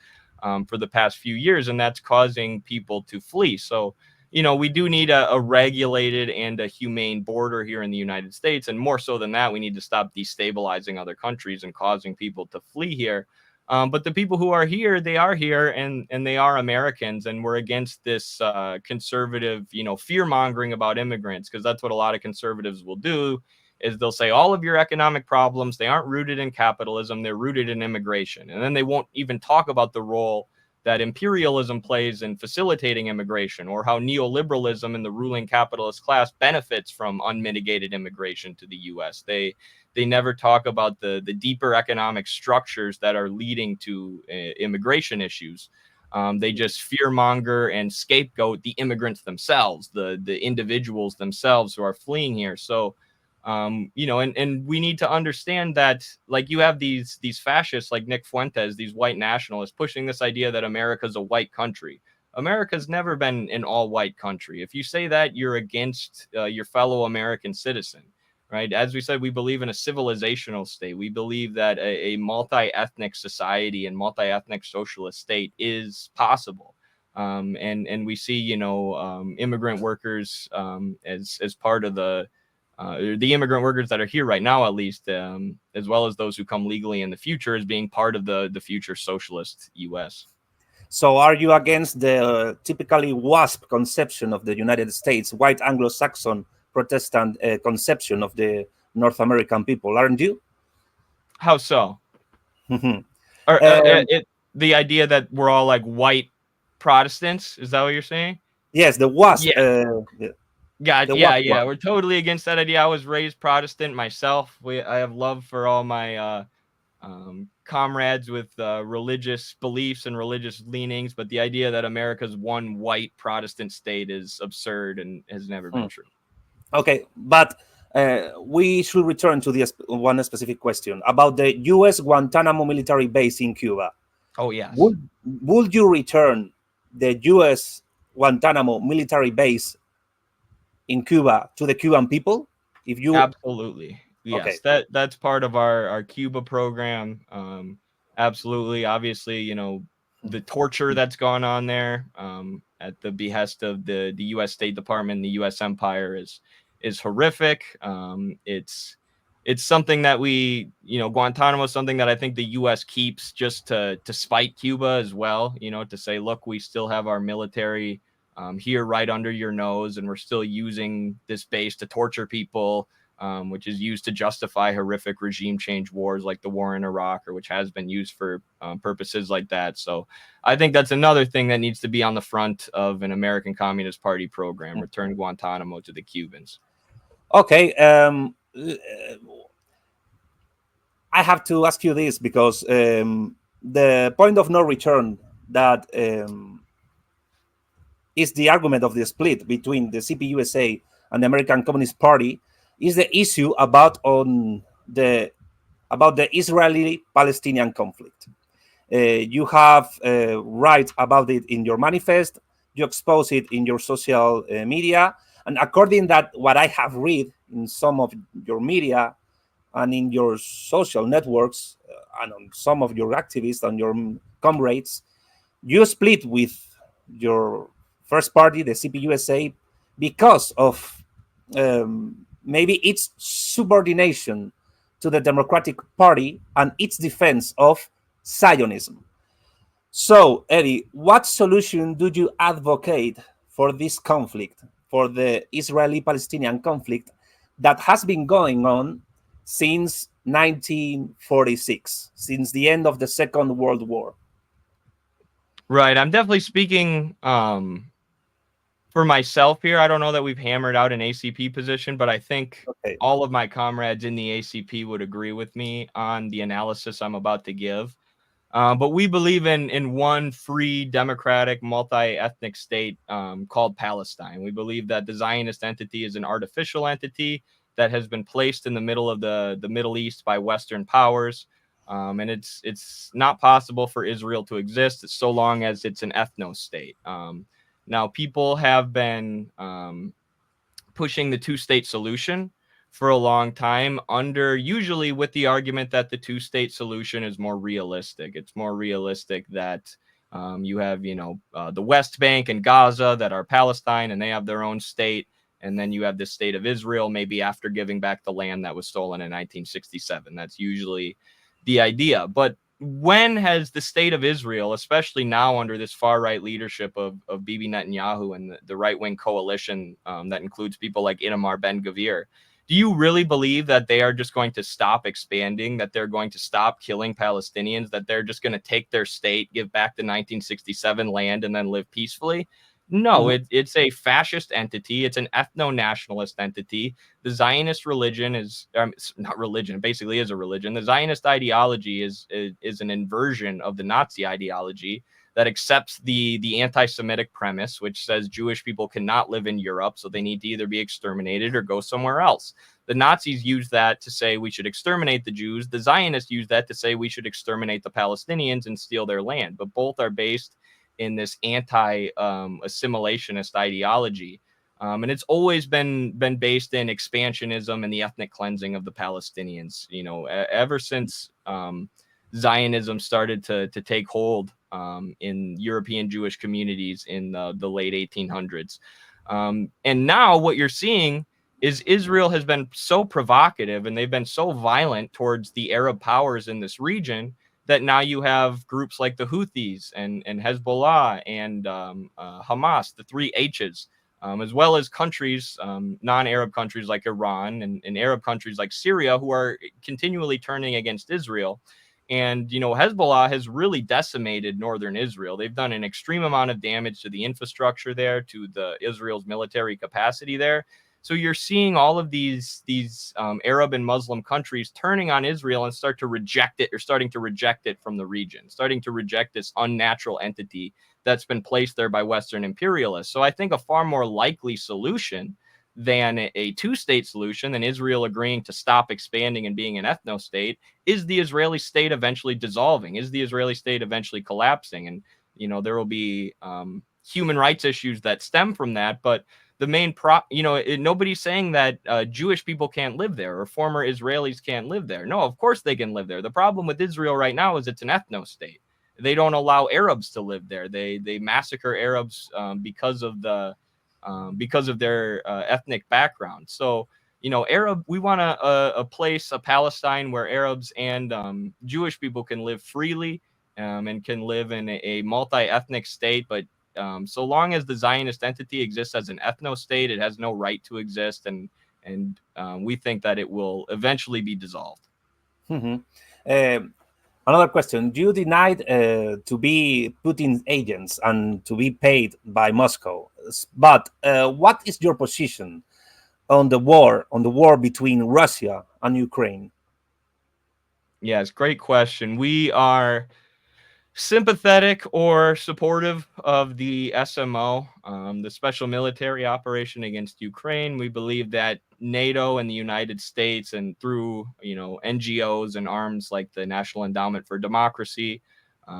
for the past few years, and that's causing people to flee. So, we do need a regulated and a humane border here in the United States, and more so than that, we need to stop destabilizing other countries and causing people to flee here. But the people who are here, they are here, and they are Americans, and we're against this conservative, fear mongering about immigrants, because that's what a lot of conservatives will do, is they'll say all of your economic problems, they aren't rooted in capitalism, they're rooted in immigration. And then they won't even talk about the role that imperialism plays in facilitating immigration, or how neoliberalism and the ruling capitalist class benefits from unmitigated immigration to the U.S. They never talk about the deeper economic structures that are leading to immigration issues. They just fearmonger and scapegoat the immigrants themselves, the individuals themselves who are fleeing here. So, and we need to understand that, like, you have these fascists like Nick Fuentes, these white nationalists, pushing this idea that America's a white country. America's never been an all-white country. If you say that, you're against your fellow American citizen, right? As we said, we believe in a civilizational state. We believe that a multi-ethnic society and multi-ethnic socialist state is possible. And we see, immigrant workers as part of the immigrant workers that are here right now, at least, as well as those who come legally in the future, as being part of the future socialist U.S. So are you against the typically WASP conception of the United States, white Anglo-Saxon Protestant conception of the North American people, aren't you? How so? The idea that we're all like white Protestants, is that what you're saying? Yes, the WASP. Yeah. We're totally against that idea. I was raised Protestant myself. I have love for all my comrades with religious beliefs and religious leanings, but the idea that America's one white Protestant state is absurd and has never been true. Okay, but we should return to this one specific question about the U.S. Guantanamo military base in Cuba. Oh, yes. Would you return the U.S. Guantanamo military base in Cuba to the Cuban people? If you absolutely, yes, okay. That's part of our Cuba program. Absolutely, obviously, the torture that's gone on there at the behest of the U.S. State Department and the U.S. Empire is horrific. It's something that Guantanamo is something that I think the U.S. keeps just to spite Cuba as well. To say, look, we still have our military here right under your nose, and we're still using this base to torture people, which is used to justify horrific regime change wars like the war in Iraq, or which has been used for purposes like that. So I think that's another thing that needs to be on the front of an American Communist Party program: return Guantanamo to the Cubans. Okay. I have to ask you this because the point of no return that is the argument of the split between the CPUSA and the American Communist Party is the issue about the Israeli-Palestinian conflict. You have write about it in your manifest. You expose it in your social media, and according that what I have read in some of your media and in your social networks and on some of your activists and your comrades, you split with your first party, the CPUSA, because of maybe its subordination to the Democratic Party and its defense of Zionism. So, Eddie, what solution do you advocate for this conflict, for the Israeli Palestinian conflict that has been going on since 1946, since the end of the Second World War? Right. I'm definitely speaking for myself here. I don't know that we've hammered out an ACP position, but I think Okay. all of my comrades in the ACP would agree with me on the analysis I'm about to give. But we believe in one free, democratic, multi-ethnic state called Palestine. We believe that the Zionist entity is an artificial entity that has been placed in the middle of the Middle East by Western powers. And it's not possible for Israel to exist so long as it's an ethno state. Now, people have been pushing the two-state solution for a long time, under usually with the argument that the two-state solution is more realistic. It's more realistic that you have, the West Bank and Gaza that are Palestine, and they have their own state. And then you have the state of Israel, maybe after giving back the land that was stolen in 1967. That's usually the idea. But when has the state of Israel, especially now under this far right leadership of Bibi Netanyahu and the right wing coalition that includes people like Itamar Ben Gvir, do you really believe that they are just going to stop expanding, that they're going to stop killing Palestinians, that they're just going to take their state, give back the 1967 land, and then live peacefully? No, it's a fascist entity. It's an ethno-nationalist entity. The Zionist religion is not religion, basically is a religion. The Zionist ideology is an inversion of the Nazi ideology that accepts the anti-Semitic premise, which says Jewish people cannot live in Europe, so they need to either be exterminated or go somewhere else. The Nazis used that to say we should exterminate the Jews. The Zionists used that to say we should exterminate the Palestinians and steal their land. But both are based in this anti-assimilationist ideology. And it's always been based in expansionism and the ethnic cleansing of the Palestinians. Ever since Zionism started to take hold in European Jewish communities in the late 1800s. And now what you're seeing is Israel has been so provocative and they've been so violent towards the Arab powers in this region that now you have groups like the Houthis and Hezbollah and Hamas, the three H's, as well as countries, non-Arab countries like Iran and Arab countries like Syria, who are continually turning against Israel. And, Hezbollah has really decimated northern Israel. They've done an extreme amount of damage to the infrastructure there, to the Israel's military capacity there. So you're seeing all of these Arab and Muslim countries turning on Israel and starting to reject it from the region, starting to reject this unnatural entity that's been placed there by Western imperialists. So I think a far more likely solution than a two-state solution, than Israel agreeing to stop expanding and being an ethno-state, is the Israeli state eventually dissolving? Is the Israeli state eventually collapsing? And, there will be human rights issues that stem from that, but the main nobody's saying that Jewish people can't live there or former Israelis can't live there. No, of course they can live there. The problem with Israel right now is it's an ethno state. They don't allow Arabs to live there. They massacre Arabs because of their ethnic background. So, we want a place, a Palestine where Arabs and Jewish people can live freely and can live in a multi-ethnic state, but so long as the Zionist entity exists as an ethno state, it has no right to exist, and we think that it will eventually be dissolved. Another question: you denied to be Putin's agents and to be paid by Moscow, but what is your position on the war between Russia and Ukraine? Yes, great question. We are sympathetic or supportive of the SMO, the special military operation against Ukraine. We believe that NATO and the United States, and through NGOs and arms like the National Endowment for Democracy,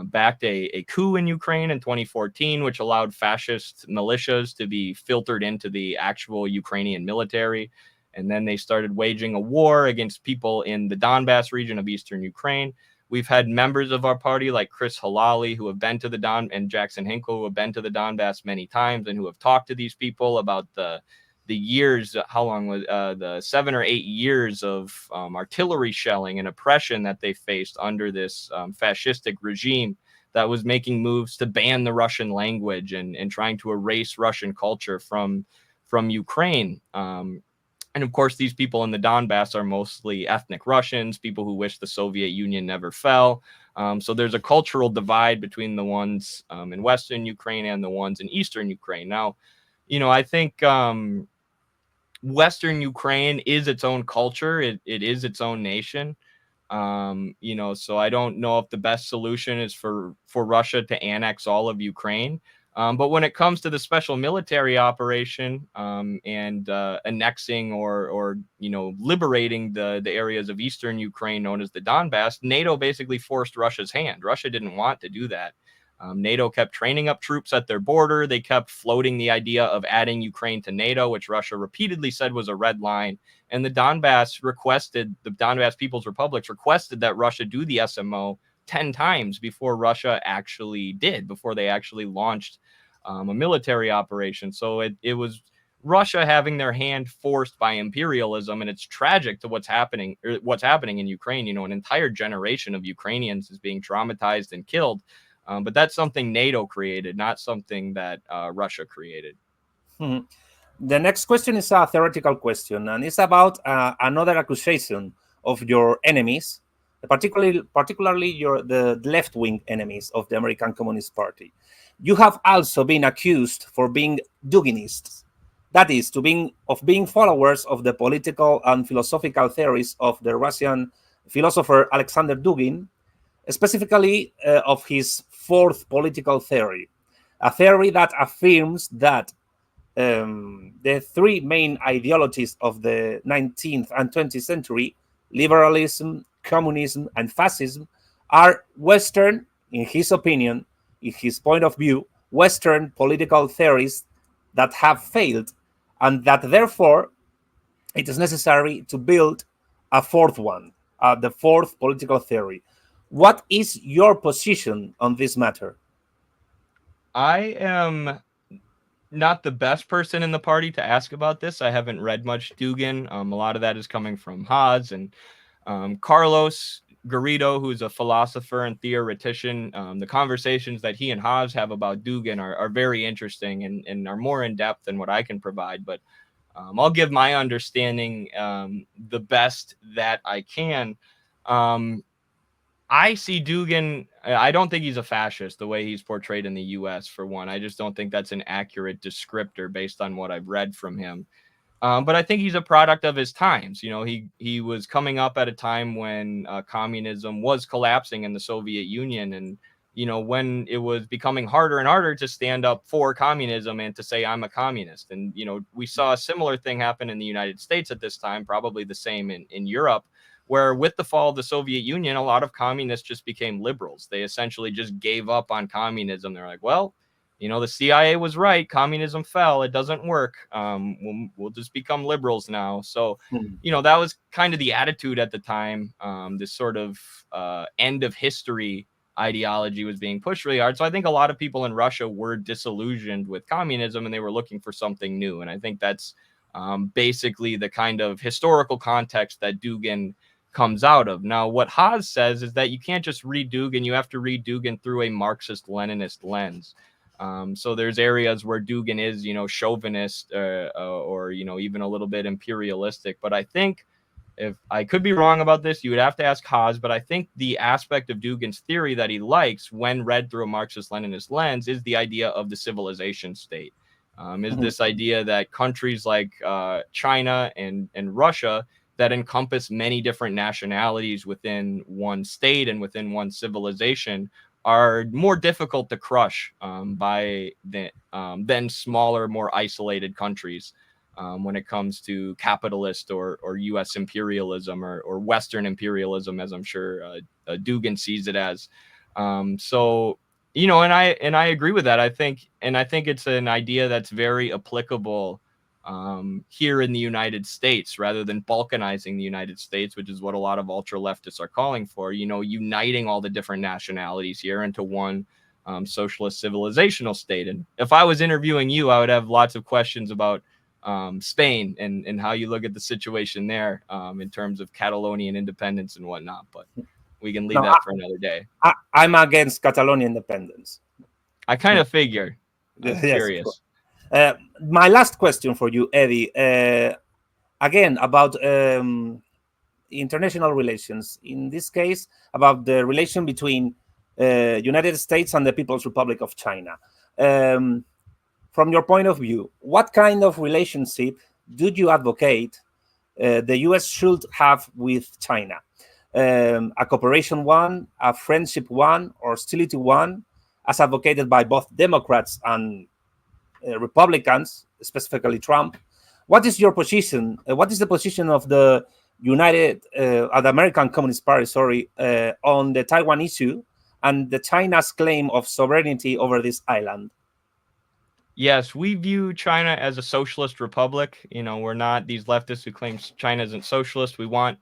backed a coup in Ukraine in 2014, which allowed fascist militias to be filtered into the actual Ukrainian military. And then they started waging a war against people in the Donbass region of eastern Ukraine. We've had members of our party like Chris Halali who have been to the and Jackson Hinkle who have been to the Donbass many times and who have talked to these people about the years, how long was the 7 or 8 years of artillery shelling and oppression that they faced under this fascistic regime that was making moves to ban the Russian language and trying to erase Russian culture from Ukraine. And of course, these people in the Donbass are mostly ethnic Russians, people who wish the Soviet Union never fell. So there's a cultural divide between the ones in Western Ukraine and the ones in Eastern Ukraine. Now, I think Western Ukraine is its own culture. It is its own nation. So I don't know if the best solution is for Russia to annex all of Ukraine. But when it comes to the special military operation and annexing or liberating the areas of eastern Ukraine known as the Donbass, NATO basically forced Russia's hand. Russia didn't want to do that. NATO kept training up troops at their border. They kept floating the idea of adding Ukraine to NATO, which Russia repeatedly said was a red line. And the Donbass People's Republics requested that Russia do the SMO 10 times before Russia actually did, before they actually launched a military operation. So it was Russia having their hand forced by imperialism, and it's tragic to what's happening in Ukraine. An entire generation of Ukrainians is being traumatized and killed. But that's something NATO created, not something that Russia created. Mm-hmm. The next question is a theoretical question, and it's about another accusation of your enemies, particularly the left-wing enemies of the American Communist Party. You have also been accused for being Duginists, that is, of being followers of the political and philosophical theories of the Russian philosopher Alexander Dugin, specifically of his fourth political theory, a theory that affirms that the three main ideologies of the 19th and 20th century, liberalism, communism, and fascism, are Western, in his opinion, in his point of view, Western political theories that have failed, and that therefore it is necessary to build a fourth one, the fourth political theory. What is your position on this matter? I am not the best person in the party to ask about this. I haven't read much Dugin. A lot of that is coming from Haas and Carlos Garrido, who's a philosopher and theoretician. The conversations that he and Haas have about Dugin are very interesting and are more in depth than what I can provide. But I'll give my understanding the best that I can. I see Dugin. I don't think he's a fascist the way he's portrayed in the U.S. for one. I just don't think that's an accurate descriptor based on what I've read from him. But I think he's a product of his times. He was coming up at a time when communism was collapsing in the Soviet Union, and when it was becoming harder and harder to stand up for communism and to say I'm a communist. And we saw a similar thing happen in the United States at this time, probably the same in Europe, where with the fall of the Soviet Union, a lot of communists just became liberals. They essentially just gave up on communism. They're like, well, the CIA was right. Communism fell. It doesn't work. We'll just become liberals now. So, that was kind of the attitude at the time. This sort of end of history ideology was being pushed really hard. So I think a lot of people in Russia were disillusioned with communism and they were looking for something new. And I think that's basically the kind of historical context that Dugin comes out of. Now, what Haas says is that you can't just read Dugin. You have to read Dugin through a Marxist-Leninist lens. So there's areas where Dugin is, chauvinist or even a little bit imperialistic. But I think, if I could be wrong about this, you would have to ask Haas, but I think the aspect of Dugin's theory that he likes when read through a Marxist-Leninist lens is the idea of the civilization state. Is this idea that countries like China and Russia that encompass many different nationalities within one state and within one civilization are more difficult to crush than smaller, more isolated countries when it comes to capitalist or U.S. imperialism or Western imperialism, as I'm sure Dugin sees it as. So, and I agree with that. I think it's an idea that's very applicable here in the United States, rather than balkanizing the United States, which is what a lot of ultra leftists are calling for, you know, uniting all the different nationalities here into one socialist civilizational state. And if I was interviewing you, I would have lots of questions about Spain and how you look at the situation there in terms of Catalonian independence and whatnot. But we can leave that for another day. I'm against Catalonia independence. I kind of figured. I'm curious. My last question for you, Eddie, again about international relations. In this case, about the relation between United States and the People's Republic of China. From your point of view, what kind of relationship do you advocate the U.S. should have with China? A cooperation one, a friendship one, or hostility one, as advocated by both Democrats and Republicans, specifically Trump. What is your position? What is the position of the American Communist Party, on the Taiwan issue and the China's claim of sovereignty over this island? Yes, we view China as a socialist republic. You know, we're not these leftists who claim China isn't socialist. We want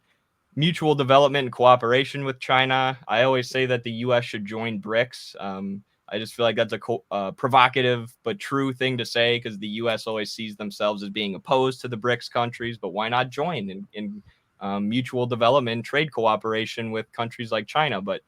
mutual development and cooperation with China. I always say that the U.S. should join BRICS. I just feel like that's a provocative but true thing to say, because the U.S. always sees themselves as being opposed to the BRICS countries. But why not join in mutual development, trade cooperation with countries like China? But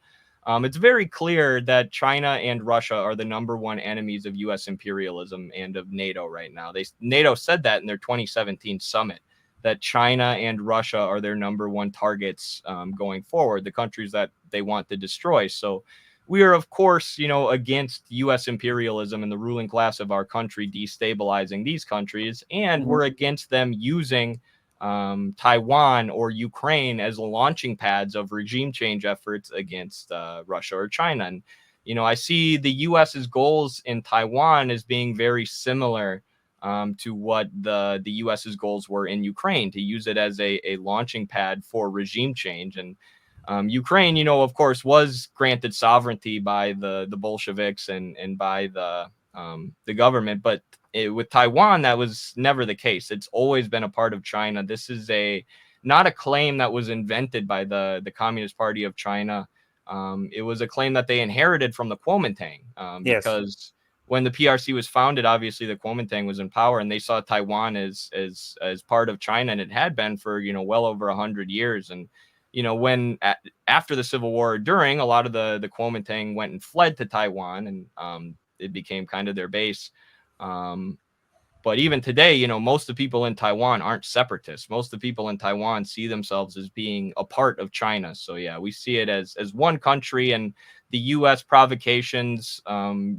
it's very clear that China and Russia are the number one enemies of U.S. imperialism and of NATO right now. NATO said that in their 2017 summit, that China and Russia are their number one targets going forward, the countries that they want to destroy. So we are, of course, you know, against U.S. imperialism and the ruling class of our country destabilizing these countries, and we're against them using Taiwan or Ukraine as launching pads of regime change efforts against Russia or China. And, you know, I see the U.S.'s goals in Taiwan as being very similar to what the U.S.'s goals were in Ukraine, to use it as a launching pad for regime change. And Ukraine, you know, of course, was granted sovereignty by the Bolsheviks and by the government, but with Taiwan, that was never the case. It's always been a part of China. This is not a claim that was invented by the Communist Party of China. It was a claim that they inherited from the Kuomintang, because when the PRC was founded, obviously the Kuomintang was in power, and they saw Taiwan as part of China, and it had been for, you know, well over 100 years. And you know, when after the Civil War, during, a lot of the Kuomintang went and fled to Taiwan, and it became kind of their base. But even today, you know, most of the people in Taiwan aren't separatists. Most of the people in Taiwan see themselves as being a part of China. So yeah, we see it as one country, and the U.S. provocations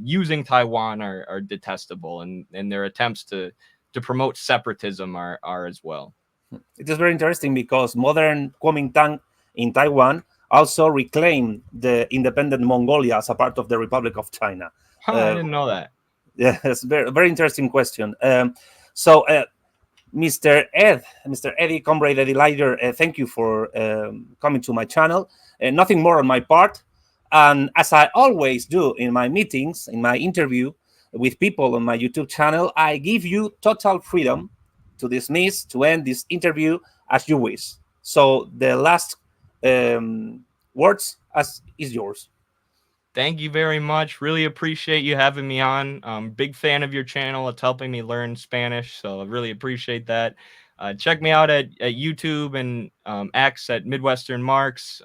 using Taiwan are detestable, and their attempts to promote separatism are as well. It is very interesting because modern Kuomintang in Taiwan also reclaimed the independent Mongolia as a part of the Republic of China. I didn't know that. Yeah, it's a very interesting question. So, Mr. Eddie, Comrade Eddie Leider, thank you for coming to my channel. Nothing more on my part. And as I always do in my meetings, in my interview with people on my YouTube channel, I give you total freedom to dismiss, to end this interview as you wish. So the last words is yours. Thank you very much. Really appreciate you having me on. Big fan of your channel. It's helping me learn Spanish, so I really appreciate that. Check me out at YouTube and X at Midwestern Marks.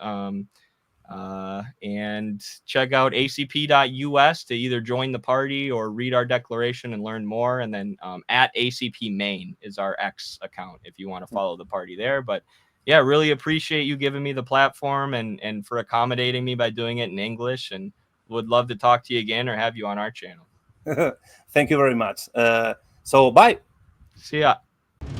And check out acp.us to either join the party or read our declaration and learn more. And then at ACP Maine is our X account if you want to follow the party there. But yeah, really appreciate you giving me the platform and for accommodating me by doing it in English, and would love to talk to you again or have you on our channel. Thank you very much. So bye. See ya.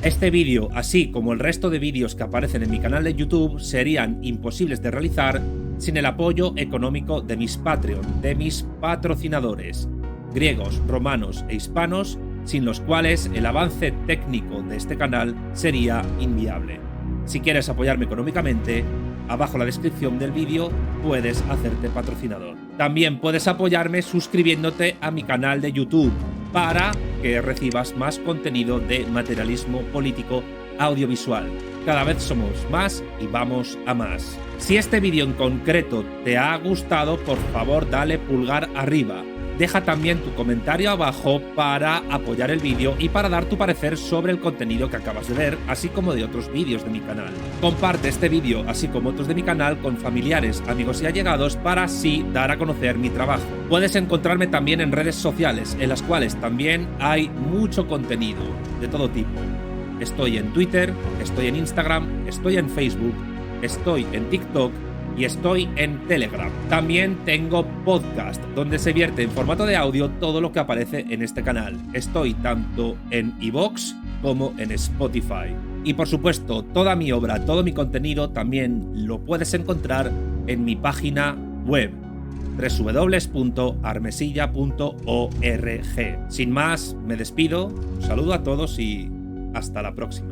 Este vídeo, así como el resto de vídeos que aparecen en mi canal de YouTube, serían imposibles de realizar sin el apoyo económico de mis Patreon, de mis patrocinadores, griegos, romanos e hispanos, sin los cuales el avance técnico de este canal sería inviable. Si quieres apoyarme económicamente, abajo en la descripción del vídeo puedes hacerte patrocinador. También puedes apoyarme suscribiéndote a mi canal de YouTube. para que recibas más contenido de materialismo político audiovisual. Cada vez somos más y vamos a más. Si este vídeo en concreto te ha gustado, por favor dale pulgar arriba. Deja también tu comentario abajo para apoyar el vídeo y para dar tu parecer sobre el contenido que acabas de ver, así como de otros vídeos de mi canal. Comparte este vídeo, así como otros de mi canal, con familiares, amigos y allegados para así dar a conocer mi trabajo. Puedes encontrarme también en redes sociales, en las cuales también hay mucho contenido de todo tipo. Estoy en Twitter, estoy en Instagram, estoy en Facebook, estoy en TikTok y estoy en Telegram. También tengo podcast, donde se vierte en formato de audio todo lo que aparece en este canal. Estoy tanto en iVoox como en Spotify. Y por supuesto, toda mi obra, todo mi contenido también lo puedes encontrar en mi página web www.armesilla.org. Sin más, me despido, un saludo a todos y hasta la próxima.